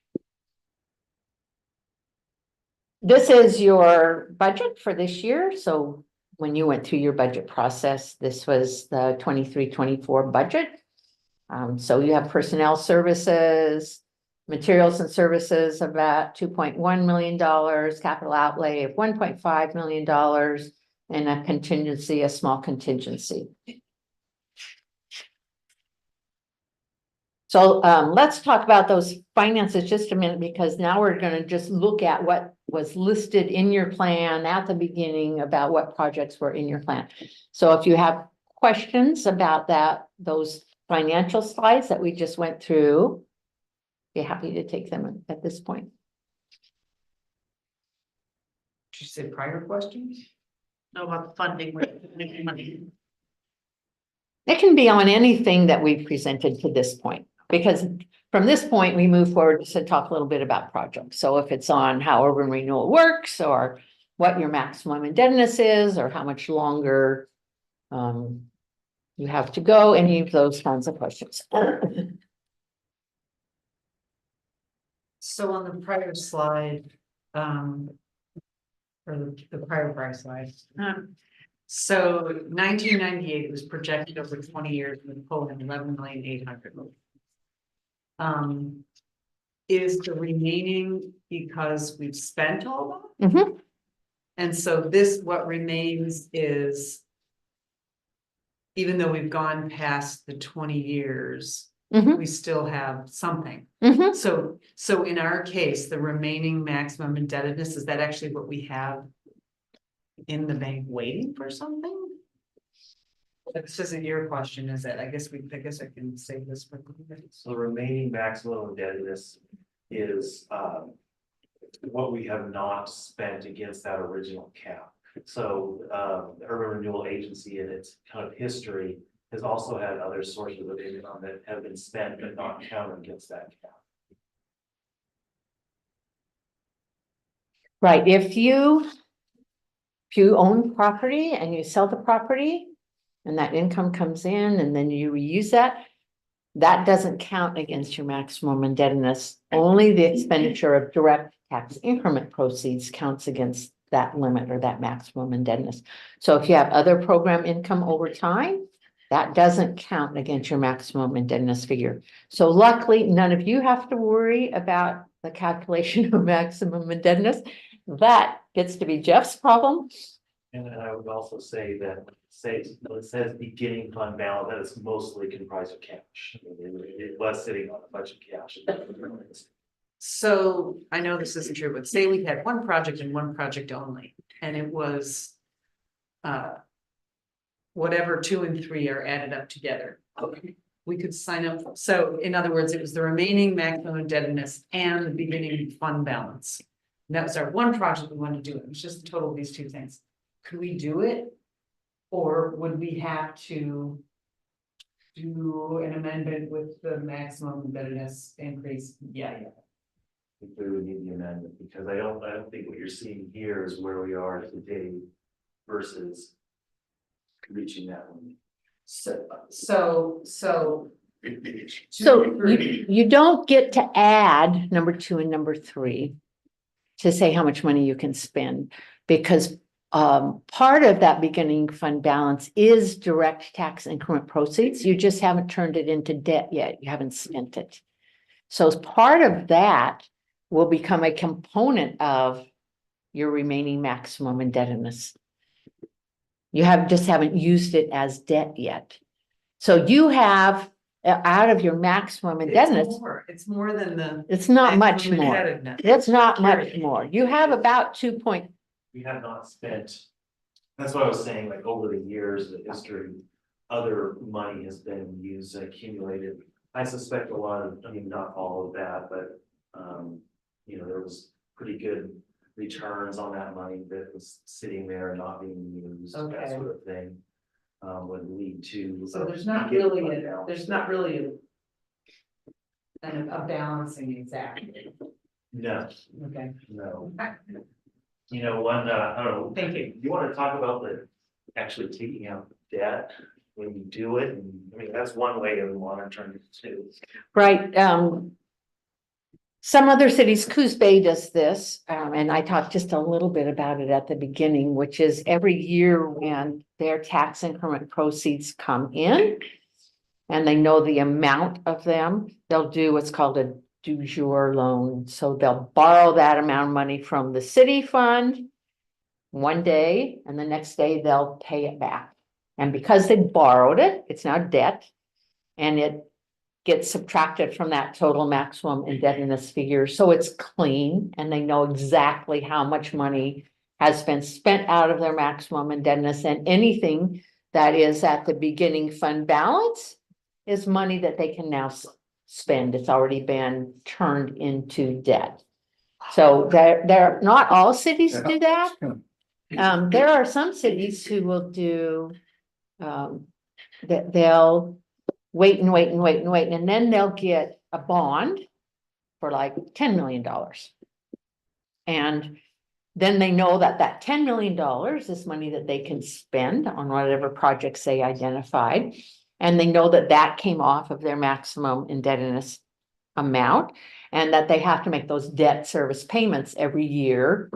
This is your budget for this year. So when you went through your budget process, this was the 23-24 budget. So you have personnel services, materials and services of about $2.1 million, capital outlay of $1.5 million, and a contingency, a small contingency. So let's talk about those finances just a minute, because now we're going to just look at what was listed in your plan at the beginning about what projects were in your plan. So if you have questions about that, those financial slides that we just went through, be happy to take them at this point. Did you say prior questions? Know about the funding, where the money. It can be on anything that we've presented to this point, because from this point, we move forward to talk a little bit about projects. So if it's on how urban renewal works, or what your maximum indebtedness is, or how much longer you have to go, any of those kinds of questions. So on the prior slide, or the prior slide. So 1998 was projected over 20 years with pulling 11,800,000. Is the remaining because we've spent all of them? Mhm. And so this, what remains is, even though we've gone past the 20 years, Mhm. we still have something. Mhm. So in our case, the remaining maximum indebtedness, is that actually what we have in the bank waiting for something? This isn't your question, is it? I guess I can say this for. So the remaining maximum indebtedness is what we have not spent against that original cap. So the Urban Renewal Agency in its kind of history has also had other sources of income that have been spent but not counted against that cap. Right, if you own property and you sell the property and that income comes in and then you reuse that, that doesn't count against your maximum indebtedness. Only the expenditure of direct tax increment proceeds counts against that limit or that maximum indebtedness. So if you have other program income over time, that doesn't count against your maximum indebtedness figure. So luckily, none of you have to worry about the calculation of maximum indebtedness. That gets to be Jeff's problem. And then I would also say that it says beginning fund balance, that is mostly comprised of cash. I mean, it was sitting on a bunch of cash. So I know this isn't true, but say we had one project and one project only, and it was. Whatever 2 and 3 are added up together. Okay. We could sign up, so in other words, it was the remaining maximum indebtedness and the beginning fund balance. And that was our one project we wanted to do, it was just the total of these two things. Could we do it? Or would we have to do an amendment with the maximum indebtedness increase? Yeah. We would need the amendment, because I don't think what you're seeing here is where we are today versus reaching that one. So You don't get to add number 2 and number 3 to say how much money you can spend, because part of that beginning fund balance is direct tax increment proceeds. You just haven't turned it into debt yet. You haven't spent it. So as part of that will become a component of your remaining maximum indebtedness. You haven't used it as debt yet. So you have out of your maximum indebtedness. It's more than the. It's not much maximum more. indebtedness. It's not much Period. more. You have about 2 point. We have not spent, that's what I was saying, like over the years, the history, other money has been used and accumulated. I suspect a lot of, I mean, not all of that, but, you know, there was pretty good returns on that money that was sitting there and not being used, that Okay. sort of thing. Would lead to. So there's not really a balancing exactly. No, Okay. no. You know, one, I don't know. Thank you. You wanna talk about the, actually taking out debt when you do it, and, I mean, that's one way of monitoring it too. Right, some other cities, Coos Bay does this, and I talked just a little bit about it at the beginning, which is every year when their tax increment proceeds come in. And they know the amount of them, they'll do what's called a du jour loan, so they'll borrow that amount of money from the city fund. One day, and the next day they'll pay it back. And because they borrowed it, it's now debt. And it gets subtracted from that total maximum indebtedness figure, so it's clean and they know exactly how much money has been spent out of their maximum indebtedness, and anything that is at the beginning fund balance is money that they can now spend. It's already been turned into debt. So they're not all cities do that. There are some cities who will do that they'll wait and wait and wait and wait, and then they'll get a bond for like $10 million. And then they know that that $10 million is money that they can spend on whatever projects they identified. And they know that that came off of their maximum indebtedness amount, and that they have to make those debt service payments every year.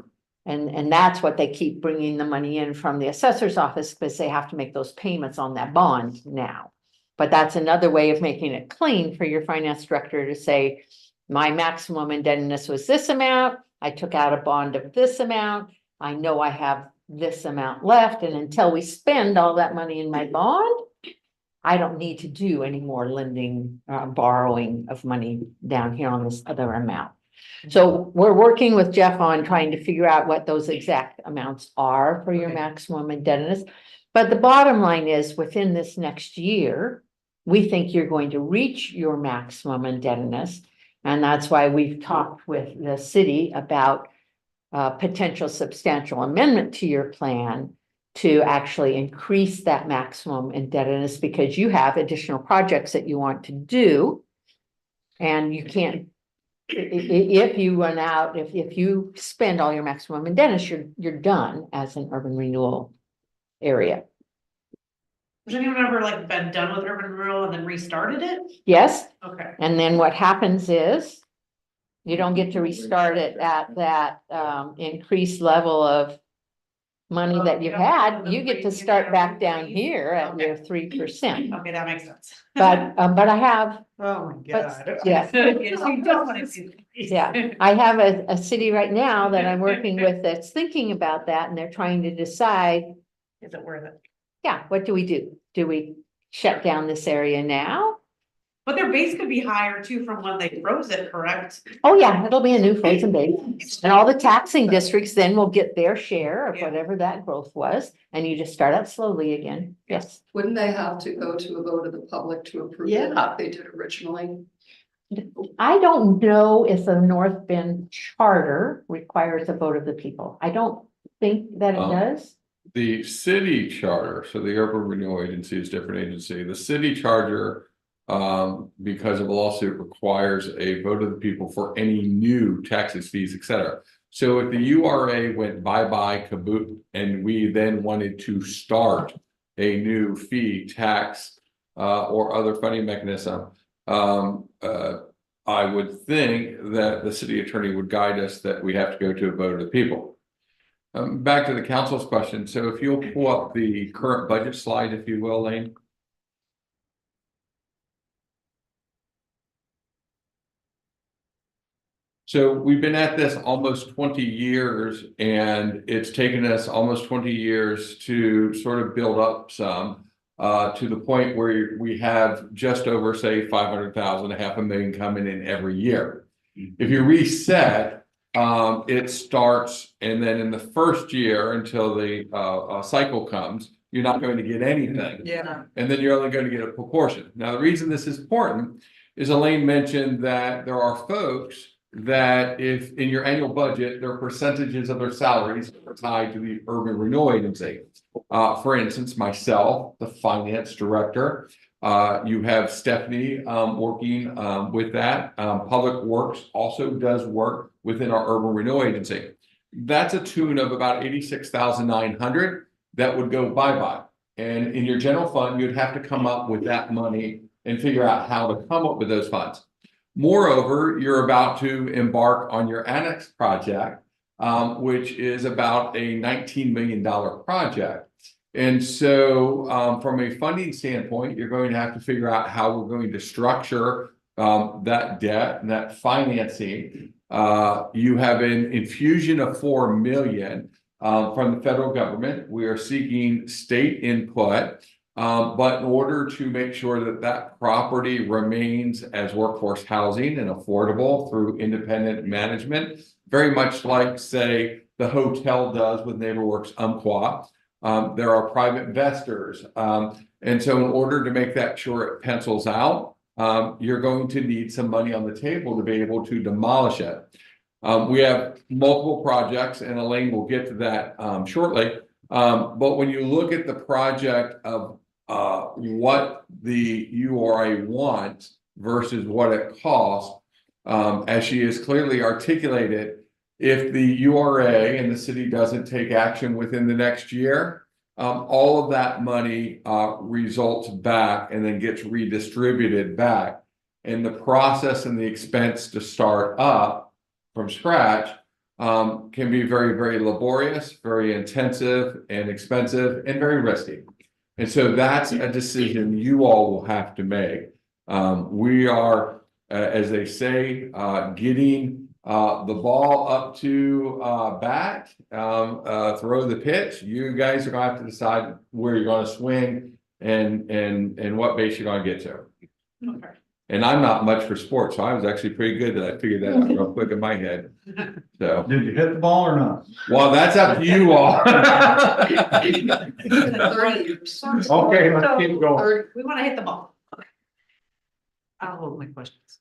And that's what they keep bringing the money in from the assessor's office, because they have to make those payments on that bond now. But that's another way of making it clean for your finance director to say, my maximum indebtedness was this amount. I took out a bond of this amount. I know I have this amount left. And until we spend all that money in my bond, I don't need to do any more lending, borrowing of money down here on this other amount. So we're working with Jeff on trying to figure out what those exact amounts are for your Okay. maximum indebtedness. But the bottom line is, within this next year, we think you're going to reach your maximum indebtedness. And that's why we've talked with the city about potential substantial amendment to your plan to actually increase that maximum indebtedness, because you have additional projects that you want to do. And you can't, if you run out, if you spend all your maximum indebtedness, you're done as an urban renewal area. Has anyone ever like been done with urban rural and then restarted it? Yes, Okay. and then what happens is you don't get to restart it at that increased level of money that you had. You get to start back down here at your 3%. Okay, that makes sense. But I have, Oh, my God. yeah. Yes, you don't want to see. Yeah, I have a city right now that I'm working with that's thinking about that, and they're trying to decide, Is it worth it? yeah, what do we do? Do we shut down this area now? But their base could be higher too from when they froze it, correct? Oh, yeah, it'll be a new frozen base. And all the taxing districts then will get their share of Yeah. whatever that growth was, and you just start out slowly again. Yes. Wouldn't they have to go to a vote of the public to approve it Yeah. like they did originally? I don't know if the North Bend charter requires a vote of the people. I don't think that it does. The city charter, so the urban renewal agency is a different agency. The city charter, because of a lawsuit, requires a vote of the people for any new taxes, fees, etc. So if the URA went bye-bye kaboot and we then wanted to start a new fee, tax, or other funding mechanism, I would think that the city attorney would guide us that we have to go to a vote of the people. Back to the council's question. So if you'll pull up the current budget slide, if you will, Lane. So we've been at this almost 20 years, and it's taken us almost 20 years to sort of build up some to the point where we have just over, say, 500,000, $500,000 coming in every year. If you reset, it starts, and then in the first year until the cycle comes, you're not going to get anything. Yeah. And then you're only going to get a proportion. Now, the reason this is important is Elaine mentioned that there are folks that if in your annual budget, there are percentages of their salaries are tied to the urban renewal agency. For instance, myself, the finance director, you have Stephanie, working, with that. Public Works also does work within our urban renewal agency. That's a tune of about 86,900 that would go bye-bye. And in your general fund, you'd have to come up with that money and figure out how to come up with those funds. Moreover, you're about to embark on your annex project, which is about a $19 million project. And so, from a funding standpoint, you're going to have to figure out how we're going to structure that debt and that financing. You have an infusion of $4 million from the federal government. We are seeking state input. But in order to make sure that that property remains as workforce housing and affordable through independent management, very much like, say, the hotel does with NeighborWorks Umpqua, there are private investors. And so in order to make that sure it pencils out, you're going to need some money on the table to be able to demolish it. We have multiple projects, and Elaine will get to that shortly. But when you look at the project of what the URA wants versus what it costs, as she has clearly articulated, if the URA and the city doesn't take action within the next year, all of that money results back and then gets redistributed back. And the process and the expense to start up from scratch can be very, very laborious, very intensive and expensive and very risky. And so that's a decision you all will have to make. We are, as they say, getting the ball up to bat, throw the pitch. You guys are gonna have to decide where you're gonna swing and what base you're gonna get to. Okay. And I'm not much for sports, so I was actually pretty good that I figured that out real quick in my head. So, Did you hit the ball or not? well, that's up to you all. 30 years. Okay, let's keep going. We wanna hit the ball. I'll hold my questions.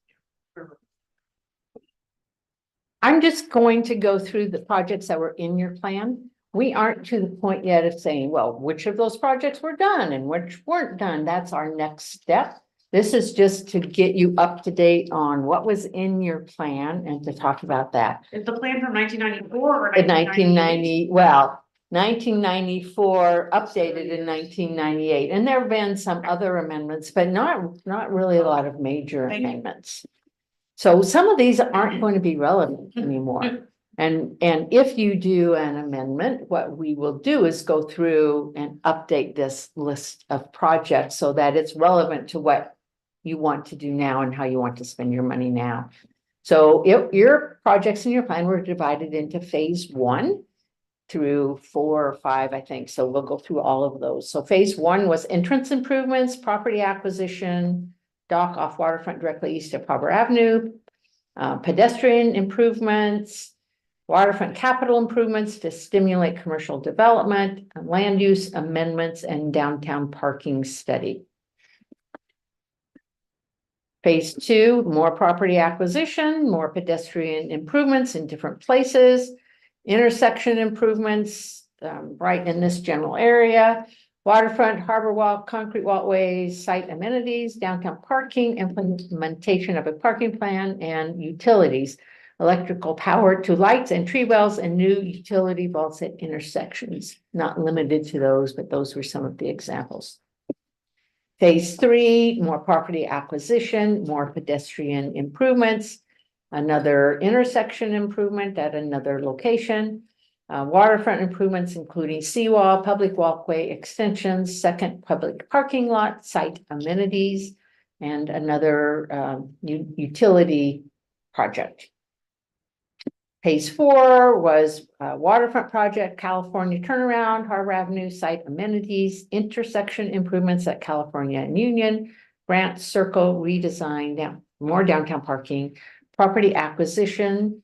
I'm just going to go through the projects that were in your plan. We aren't to the point yet of saying, well, which of those projects were done and which weren't done. That's our next step. This is just to get you up to date on what was in your plan and to talk about that. Is the plan from 1994 or In 1990? 1994, updated in 1998, and there have been some other amendments, but not really a lot of major Thank you. amendments. So some of these aren't going to be relevant anymore. And if you do an amendment, what we will do is go through and update this list of projects so that it's relevant to what you want to do now and how you want to spend your money now. So your projects in your plan were divided into phase 1 through 4 or 5, I think. So we'll go through all of those. So phase 1 was entrance improvements, property acquisition, dock off waterfront directly east of Harbor Avenue, pedestrian improvements, waterfront capital improvements to stimulate commercial development, land use amendments, and downtown parking study. Phase 2, more property acquisition, more pedestrian improvements in different places, intersection improvements right in this general area, waterfront, harbor walk, concrete walkways, site amenities, downtown parking, implementation of a parking plan, and utilities, electrical power to lights and tree wells, and new utility vaults at intersections. Not limited to those, but those were some of the examples. Phase 3, more property acquisition, more pedestrian improvements, another intersection improvement at another location, waterfront improvements, including seawall, public walkway extensions, second public parking lot, site amenities, and another utility project. Phase 4 was waterfront project, California turnaround, Harbor Avenue site amenities, intersection improvements at California and Union, Grant Circle redesign, more downtown parking, property acquisition,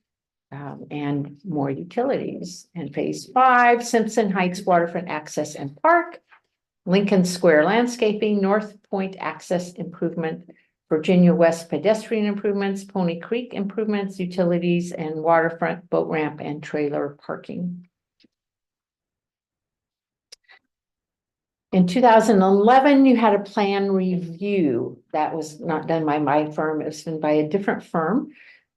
and more utilities. And phase 5, Simpson Heights waterfront access and park, Lincoln Square landscaping, North Point access improvement, Virginia West pedestrian improvements, Pony Creek improvements, utilities, and waterfront boat ramp and trailer parking. In 2011, you had a plan review that was not done by my firm, it was done by a different firm.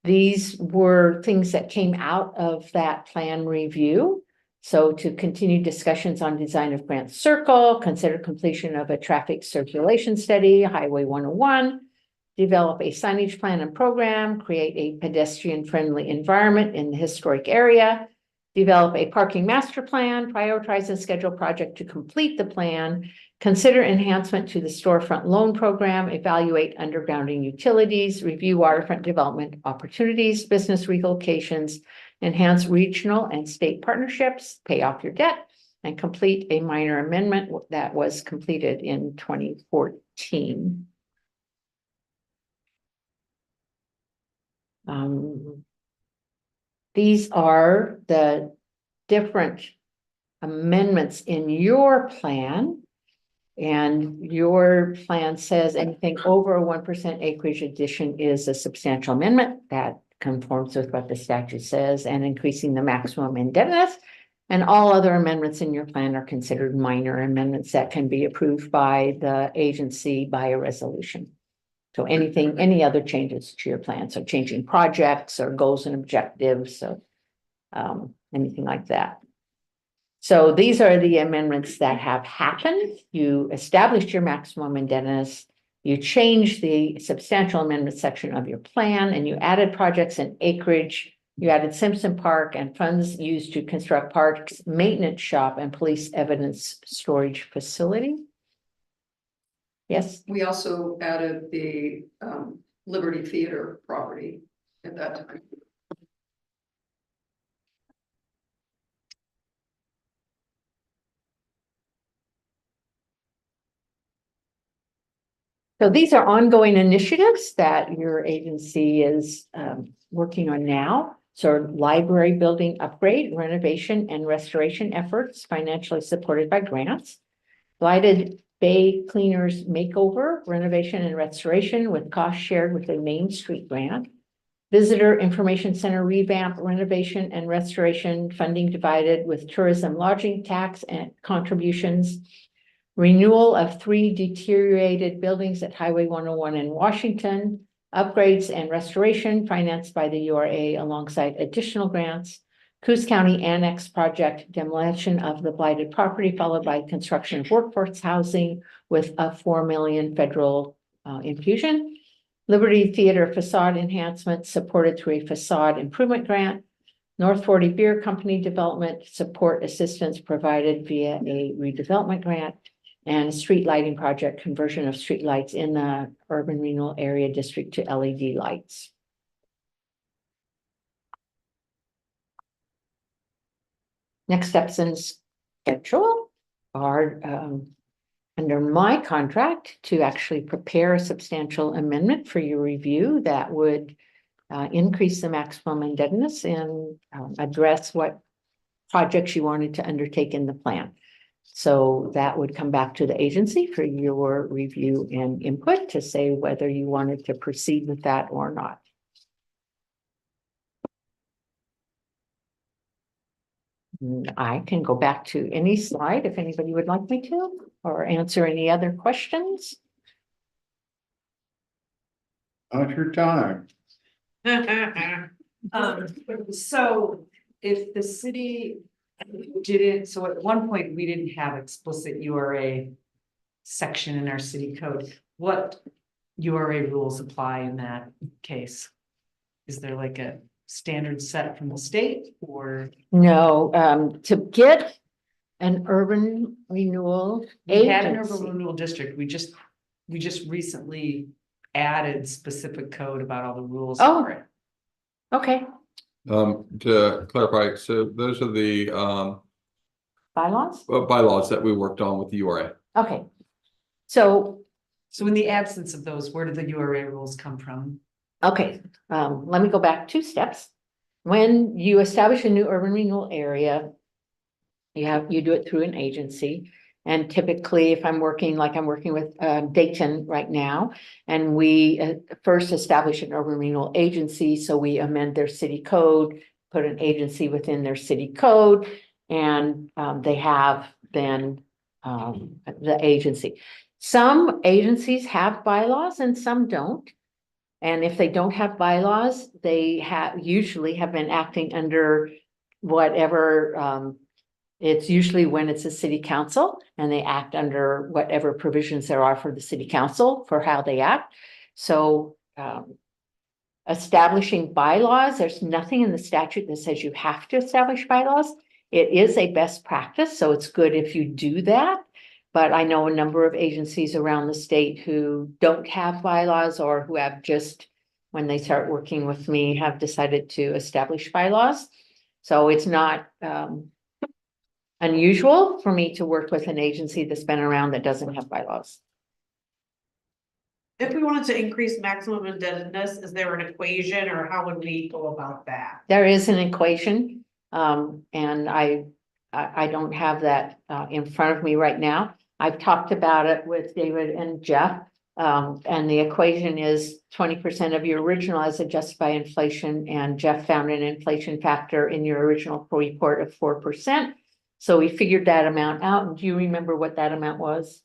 These were things that came out of that plan review. So to continue discussions on design of Grant Circle, consider completion of a traffic circulation study, Highway 101, develop a signage plan and program, create a pedestrian-friendly environment in the historic area, develop a parking master plan, prioritize and schedule project to complete the plan, consider enhancement to the storefront loan program, evaluate undergrounding utilities, review waterfront development opportunities, business relocations, enhance regional and state partnerships, pay off your debt, and complete a minor amendment that was completed in 2014. These are the different amendments in your plan. And your plan says anything over a 1% acreage addition is a substantial amendment that conforms with what the statute says, and increasing the maximum indebtedness. And all other amendments in your plan are considered minor amendments that can be approved by the agency by a resolution. So anything, any other changes to your plan, so changing projects or goals and objectives, so anything like that. So these are the amendments that have happened. You established your maximum indebtedness. You changed the substantial amendment section of your plan, and you added projects and acreage. You added Simpson Park and funds used to construct parks, maintenance shop, and police evidence storage facility. Yes, We also added the Liberty Theater property at that time. so these are ongoing initiatives that your agency is working on now. So library building upgrade, renovation, and restoration efforts financially supported by grants. Blighted Bay Cleaners Makeover, renovation and restoration with cost shared with a Main Street grant. Visitor Information Center revamp, renovation and restoration, funding divided with tourism lodging tax and contributions. Renewal of 3 deteriorated buildings at Highway 101 in Washington. Upgrades and restoration financed by the URA alongside additional grants. Coos County Annex Project, demolition of the blighted property, followed by construction of workforce housing with a $4 million federal infusion. Liberty Theater facade enhancement supported through a facade improvement grant. North 40 Beer Company development support assistance provided via a redevelopment grant. And a street lighting project, conversion of street lights in the urban renewal area district to LED lights. Next steps in schedule are under my contract to actually prepare a substantial amendment for your review that would increase the maximum indebtedness and address what projects you wanted to undertake in the plan. So that would come back to the agency for your review and input to say whether you wanted to proceed with that or not. I can go back to any slide if anybody would like me to, or answer any other questions. How's your time? So if the city didn't, so at one point, we didn't have explicit URA section in our city code. What URA rules apply in that case? Is there like a standard set from the state or? No, to get an urban renewal We had an urban agency. renewal district. We just recently added specific code about all the rules Oh. for it. Okay, To clarify, so those are the bylaws? bylaws that we worked on with the URA. Okay. So, So in the absence of those, where do the URA rules come from? okay, let me go back 2 steps. When you establish a new urban renewal area, you do it through an agency, And typically, if I'm working, like I'm working with Dayton right now, and we first establish an urban renewal agency, so we amend their city code, put an agency within their city code, and they have then the agency. Some agencies have bylaws and some don't. And if they don't have bylaws, they usually have been acting under whatever, it's usually when it's a city council and they act under whatever provisions there are for the city council for how they act. So establishing bylaws, there's nothing in the statute that says you have to establish bylaws. It is a best practice, so it's good if you do that. But I know a number of agencies around the state who don't have bylaws or who have just, when they start working with me, have decided to establish bylaws. So it's not unusual for me to work with an agency that's been around that doesn't have bylaws. If we wanted to increase maximum indebtedness, is there an equation or how would we go about that? There is an equation, and I don't have that in front of me right now. I've talked about it with David and Jeff, and the equation is 20% of your original as adjusted by inflation, and Jeff found an inflation factor in your original report of 4%. So we figured that amount out. And do you remember what that amount was?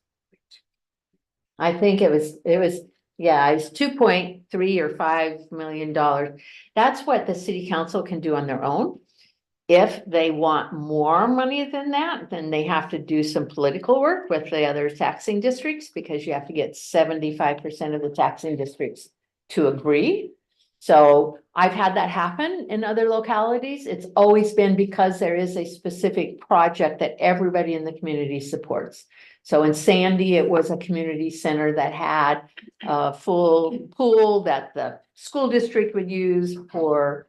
I think it was 2.3 or $5 million. That's what the city council can do on their own. If they want more money than that, then they have to do some political work with the other taxing districts, because you have to get 75% of the taxing districts to agree. So I've had that happen in other localities. It's always been because there is a specific project that everybody in the community supports. So in Sandy, it was a community center that had a full pool that the school district would use for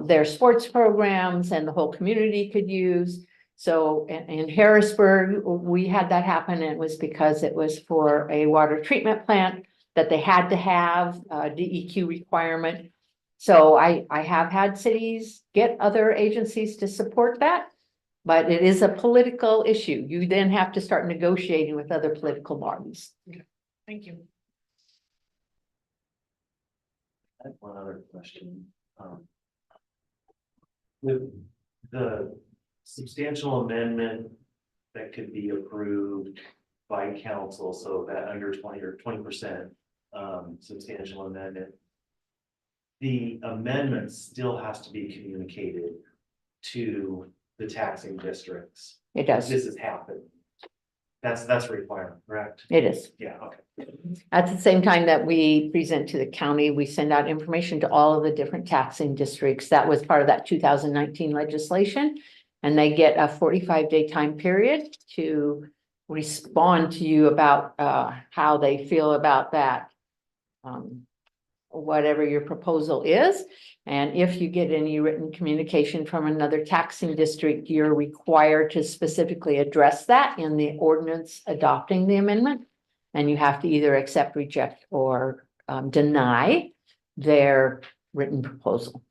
their sports programs, and the whole community could use. So in Harrisburg, we had that happen, and it was because it was for a water treatment plant that they had to have a DEQ requirement. So I have had cities get other agencies to support that, but it is a political issue. You then have to start negotiating with other political bodies. Thank you. I have one other question. With the substantial amendment that could be approved by council, so that under 20 or 20% substantial amendment, the amendment still has to be communicated to the taxing districts. It does. This has happened. That's a requirement, correct? It is. Yeah, okay. At the same time that we present to the county, we send out information to all of the different taxing districts. That was part of that 2019 legislation. And they get a 45-day time period to respond to you about how they feel about that, whatever your proposal is. And if you get any written communication from another taxing district, you're required to specifically address that in the ordinance adopting the amendment. And you have to either accept, reject, or deny their written proposal.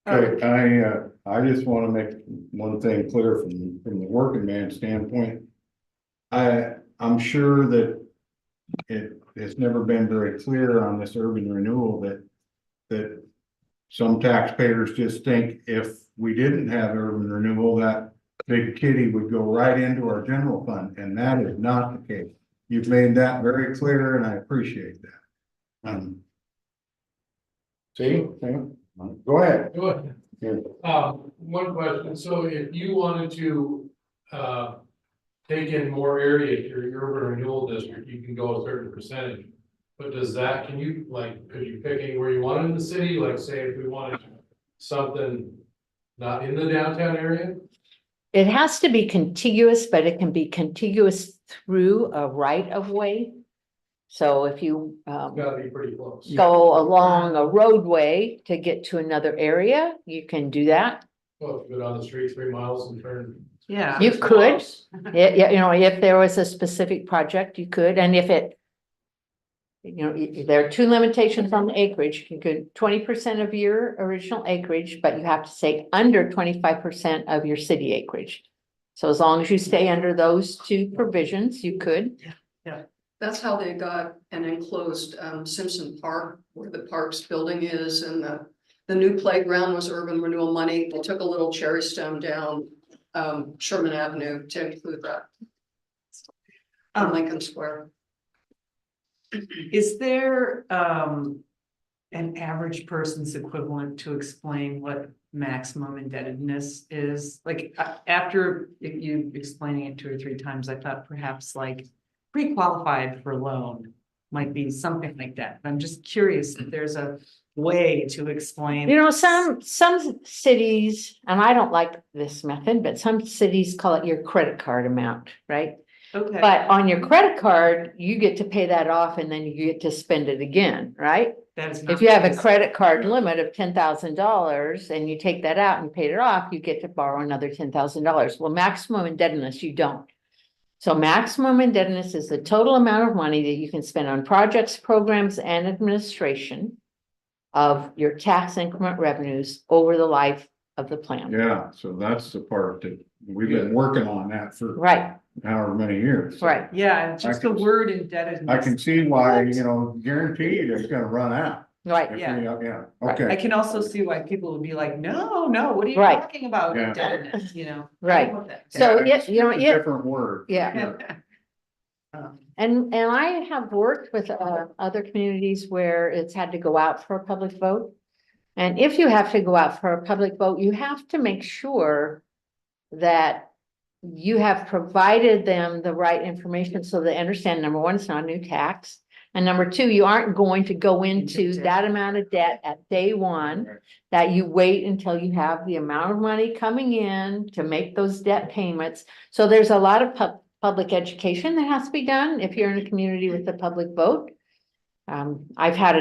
Okay, I just want to make one thing clear from the working man standpoint. I'm sure that it has never been very clear on this urban renewal that some taxpayers just think if we didn't have urban renewal, that big kitty would go right into our general fund, and that is not the case. You've made that very clear, and I appreciate that. See, go ahead. Go ahead. One question, so if you wanted to, take in more area to your urban renewal district, you can go a certain percentage. But does that, can you, like, could you pick anywhere you want in the city, like say if we wanted something not in the downtown area? It has to be contiguous, but it can be contiguous through a right of way. So if you Gotta be pretty close. go along a roadway to get to another area, you can do that. Well, if you go down the street 3 miles and turn. Yeah. You could, yeah, you know, if there was a specific project, you could, and if it, you know, there are two limitations on the acreage. You could 20% of your original acreage, but you have to say under 25% of your city acreage. So as long as you stay under those two provisions, you could. That's how they got an enclosed Simpson Park, where the Parks building is, and the new playground was urban renewal money. They took a little cherry stone down Sherman Avenue to include that. On Lincoln Square. Is there an average person's equivalent to explain what maximum indebtedness is? Like, after you explaining it 2 or 3 times, I thought perhaps like pre-qualified for loan might be something like that. I'm just curious if there's a way to explain. You know, some cities, and I don't like this method, but some cities call it your credit card amount, right? Okay. But on your credit card, you get to pay that off and then you get to spend it again, right? That is not If you have the a case. credit card limit of $10,000 and you take that out and paid it off, you get to borrow another $10,000. Well, maximum indebtedness, you don't. So maximum indebtedness is the total amount of money that you can spend on projects, programs, and administration of your tax increment revenues over the life of the plan. Yeah, so that's the part that we've been working on that for Right, however many years. So right. Yeah, just the can- word indebtedness. I can see why, guaranteed it's gonna run out. Right. If Yeah. Yeah, Right. I okay. can also see why people would be like, no, what are you Right. talking about? Yeah. Indebtedness, you know? I Right. love that. So, Yeah, yeah, you know, it's a yeah. Different word. Yeah. Um, And I have worked with other communities where it's had to go out for a public vote. And if you have to go out for a public vote, you have to make sure that you have provided them the right information so they understand, number one, it's not a new tax. And number two, you aren't going to go into debt. that amount of debt at day one, that you wait until you have the amount of money coming in to make those debt payments. So there's a lot of public education that has to be done if you're in a community with a public vote. I've had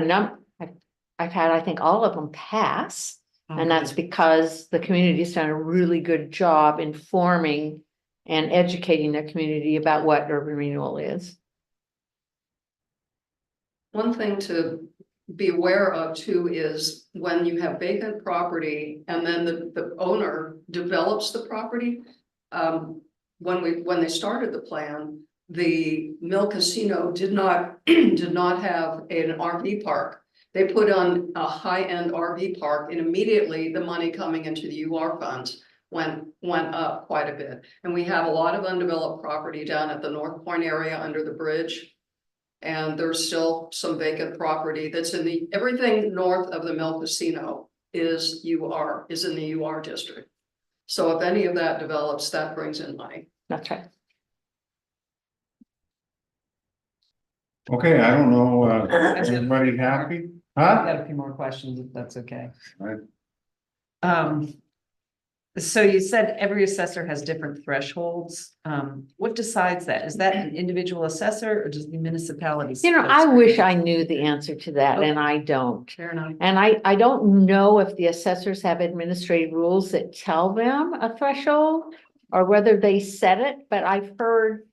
I've had, I think, all of them pass. And that's because the community's done a really good job informing and educating their community about what urban renewal is. One thing to be aware of too is when you have vacant property and then the owner develops the property. When they started the plan, the Mill Casino did not have an RV park. They put on a high-end RV park, and immediately the money coming into the UR funds went up quite a bit. And we have a lot of undeveloped property down at the North Point area under the bridge. And there's still some vacant property that's everything north of the Mill Casino is in the UR district. So if any of that develops, that brings in money. That's right. Okay, I don't know, everybody happy? I've Huh? got a few more questions, if that's okay. Right. So you said every assessor has different thresholds. What decides that? Is that an individual assessor or does the municipality? You know, I wish I knew the answer to that, and I don't. Fair enough. And I don't know if the assessors have administrative rules that tell them a threshold or whether they set it, but I've heard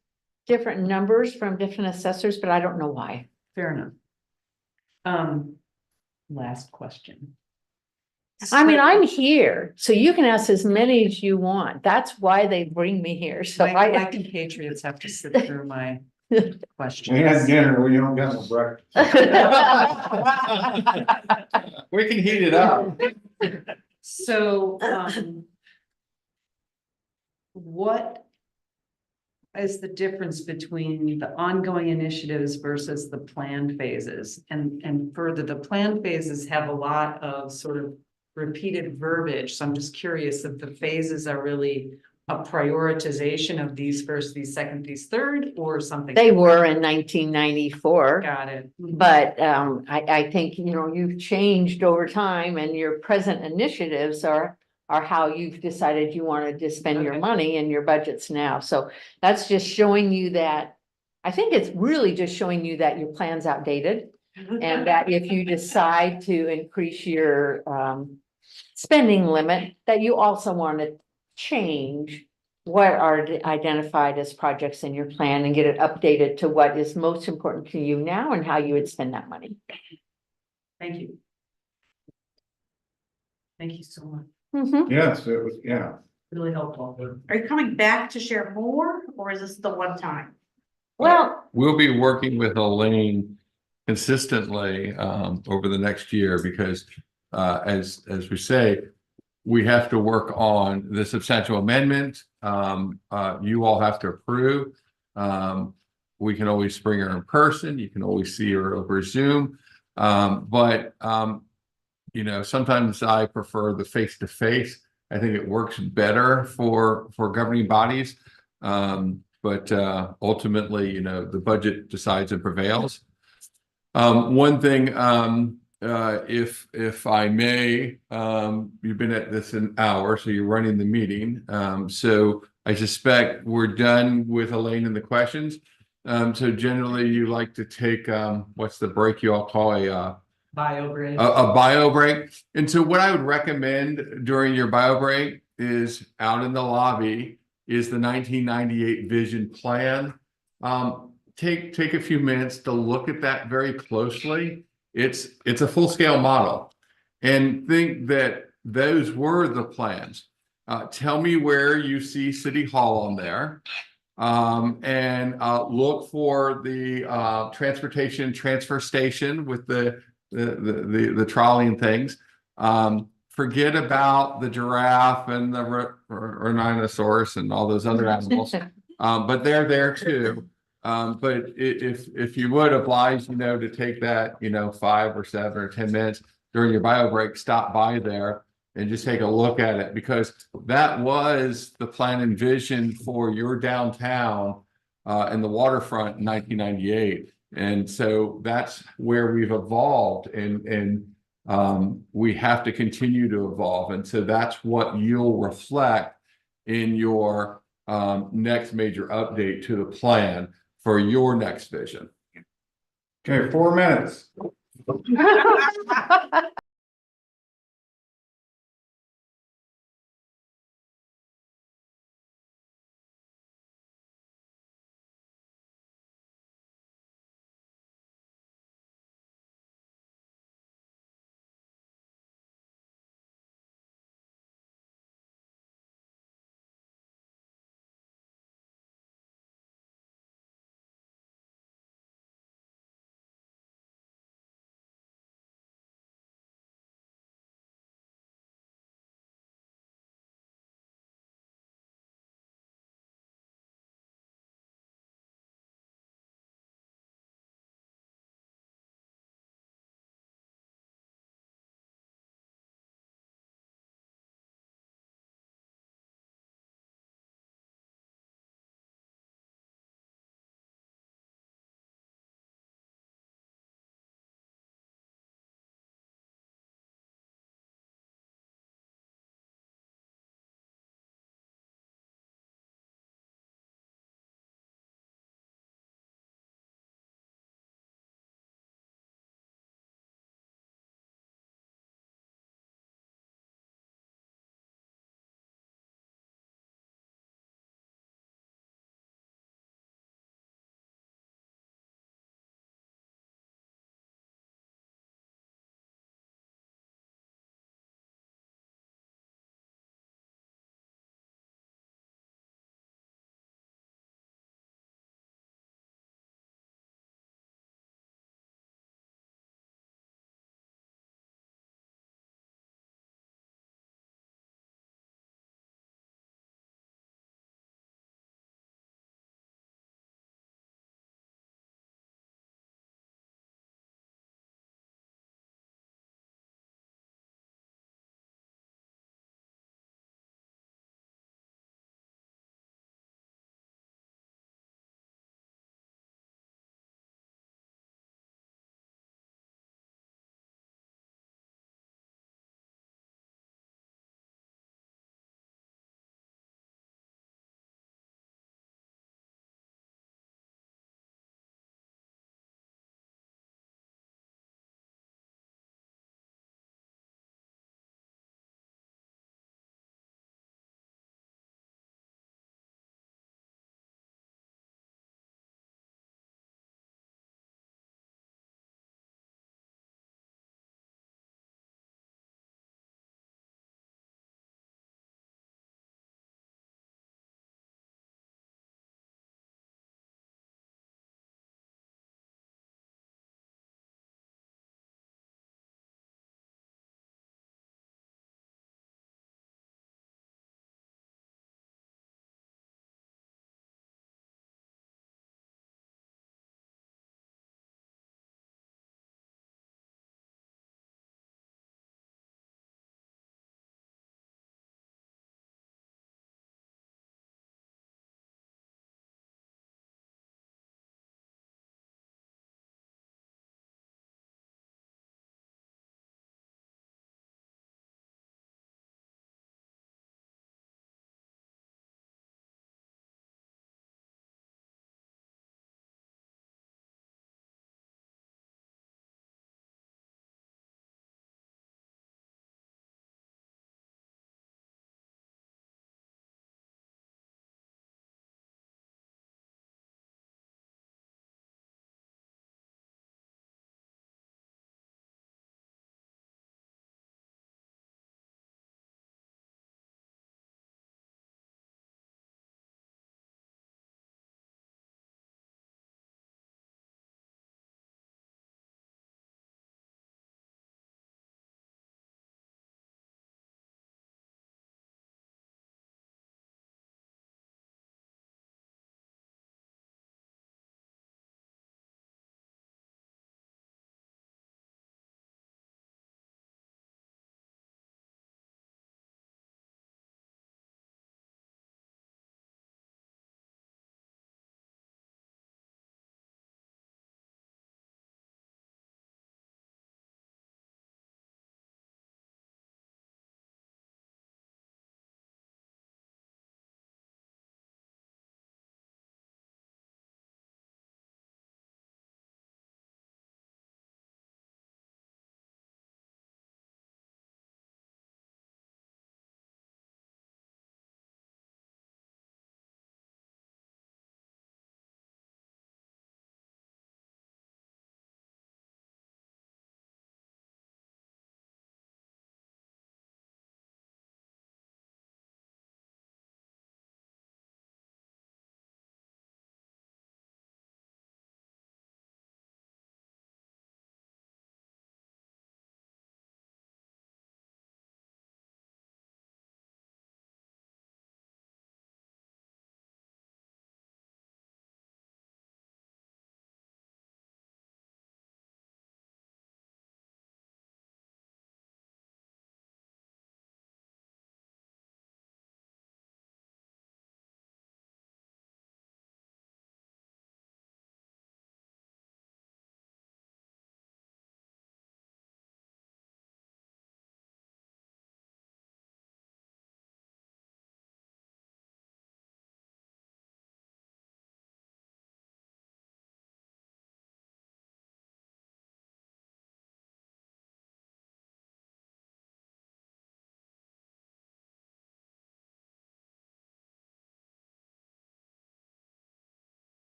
different numbers from different assessors, but I don't know why. Fair enough. Last question. I mean, I'm here, so you can ask as many as you want. That's why they bring me here. So My compatriots have to sit through my questions. We had dinner, we don't got no breakfast. We can heat it up. So, what is the difference between the ongoing initiatives versus the planned phases? And further, the planned phases have a lot of sort of repeated verbiage. So I'm just curious if the phases are really a prioritization of these first, these second, these third, or something. They were in 1994. Got it. But I think, you've changed over time and your present initiatives are how you've decided you wanted to spend your Okay. money and your budgets now. So that's just showing you that, I think it's really just showing you that your plan's outdated. And that if you decide to increase your spending limit, that you also want to change what are identified as projects in your plan and get it updated to what is most important to you now and how you would spend that money. Thank you. Thank you so much. Mhm. Yes, it was, yeah. really helpful. Are you coming back to share more, or is this the one time? Well, We'll be working with Elaine consistently over the next year because as we say, we have to work on the substantial amendment. You all have to approve. We can always bring her in person. You can always see her over Zoom. But you know, sometimes I prefer the face-to-face. I think it works better for governing bodies. But ultimately, you know, the budget decides and prevails. One thing, if I may, you've been at this an hour, so you're running the meeting. So I suspect we're done with Elaine and the questions. So generally you like to take, what's the break you all call Bio break. a bio break. And so what I would recommend during your bio break is out in the lobby is the 1998 vision plan. Take a few minutes to look at that very closely. It's a full-scale model and think that those were the plans. Tell me where you see City Hall on there. And look for the transportation transfer station with the trolley and things. Forget about the giraffe and the rhinoceros and all those other animals. But they're there too. But if you would oblige, you know, to take that, you know, 5 or 7 or 10 minutes during your bio break, stop by there and just take a look at it, because that was the plan and vision for your downtown and the waterfront in 1998. And so that's where we've evolved, and we have to continue to evolve. And so that's what you'll reflect in your next major update to the plan for your next vision. Okay, 4 minutes.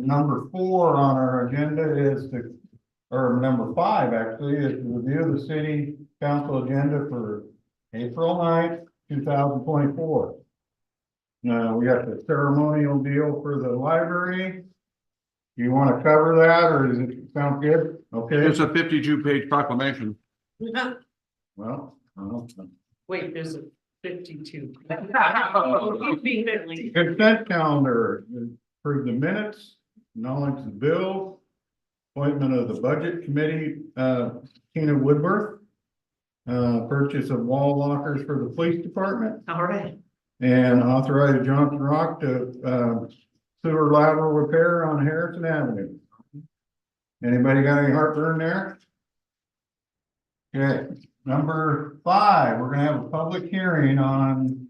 Number 4 on our agenda is or number 5 actually, is to review the city council agenda for April 9th, 2024. Now, we got the ceremonial deal for the library. Do you want to cover that, or does it sound good? Okay, It's a 52-page proclamation. well, Wait, there's a 52. consent calendar, approve the minutes, acknowledge the bill, appointment of the budget committee, Tina Woodworth, purchase of wall lockers for the police department, All right. and authorize Johnson Rock to, sewer lateral repair on Harrison Avenue. Anybody got any heartburn there? Okay, number 5, we're gonna have a public hearing on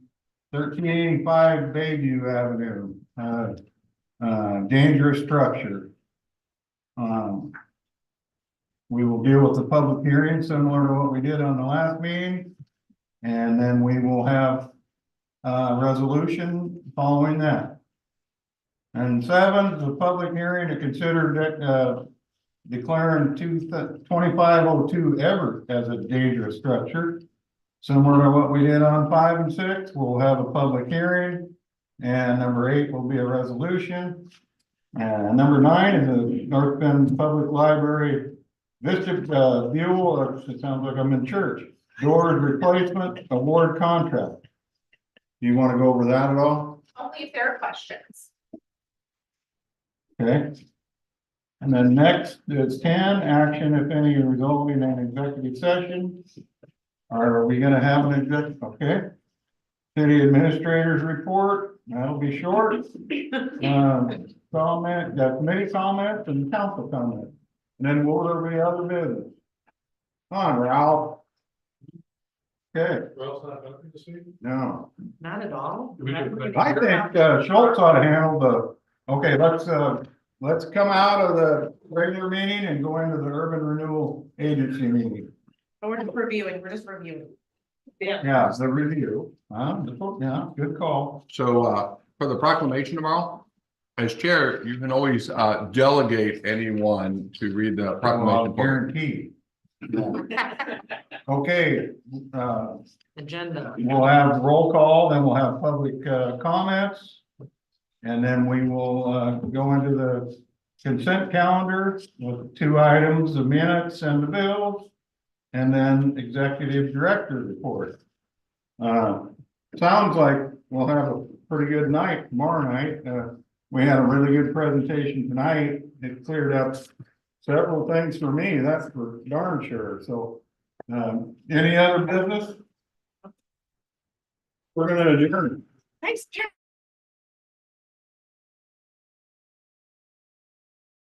1385 Bayview Avenue, dangerous structure. We will deal with the public hearing similar to what we did on the last meeting. And then we will have a resolution following that. And 7 is a public hearing to consider that, declaring 2502 Everett as a dangerous structure. Similar to what we did on 5 and 6, we'll have a public hearing. And number 8 will be a resolution. And number 9 is a North Bend Public Library Vista View, it sounds like I'm in church, doors replacement award contract. Do you want to go over that at all? Only if there are questions. Okay. And then next is 10, action if any resolving an executive session. Are we gonna have an executive? Okay. City administrators report, that'll be short. Comment, committee comments and council comments. And then what will be other business? Come on, Ralph. Okay, Ralph's not coming this week? no, Not at all. We could- I think Schultz ought to handle okay, let's come out of the regular meeting and go into the urban renewal agency meeting. Oh, we're just reviewing. Yeah, it's the review, yeah, good call. So, for the proclamation tomorrow, as chair, you can always, delegate anyone to read the I'll proclamation. guarantee. Okay, Agenda. we'll have roll call, then we'll have public comments. And then we will go into the consent calendar with 2 items, the minutes and the bills. And then executive director report. Sounds like we'll have a pretty good night tomorrow night. We had a really good presentation tonight. It cleared up several things for me, that's for darn sure. So, any other business? We're gonna adjourn. Thanks, Chair.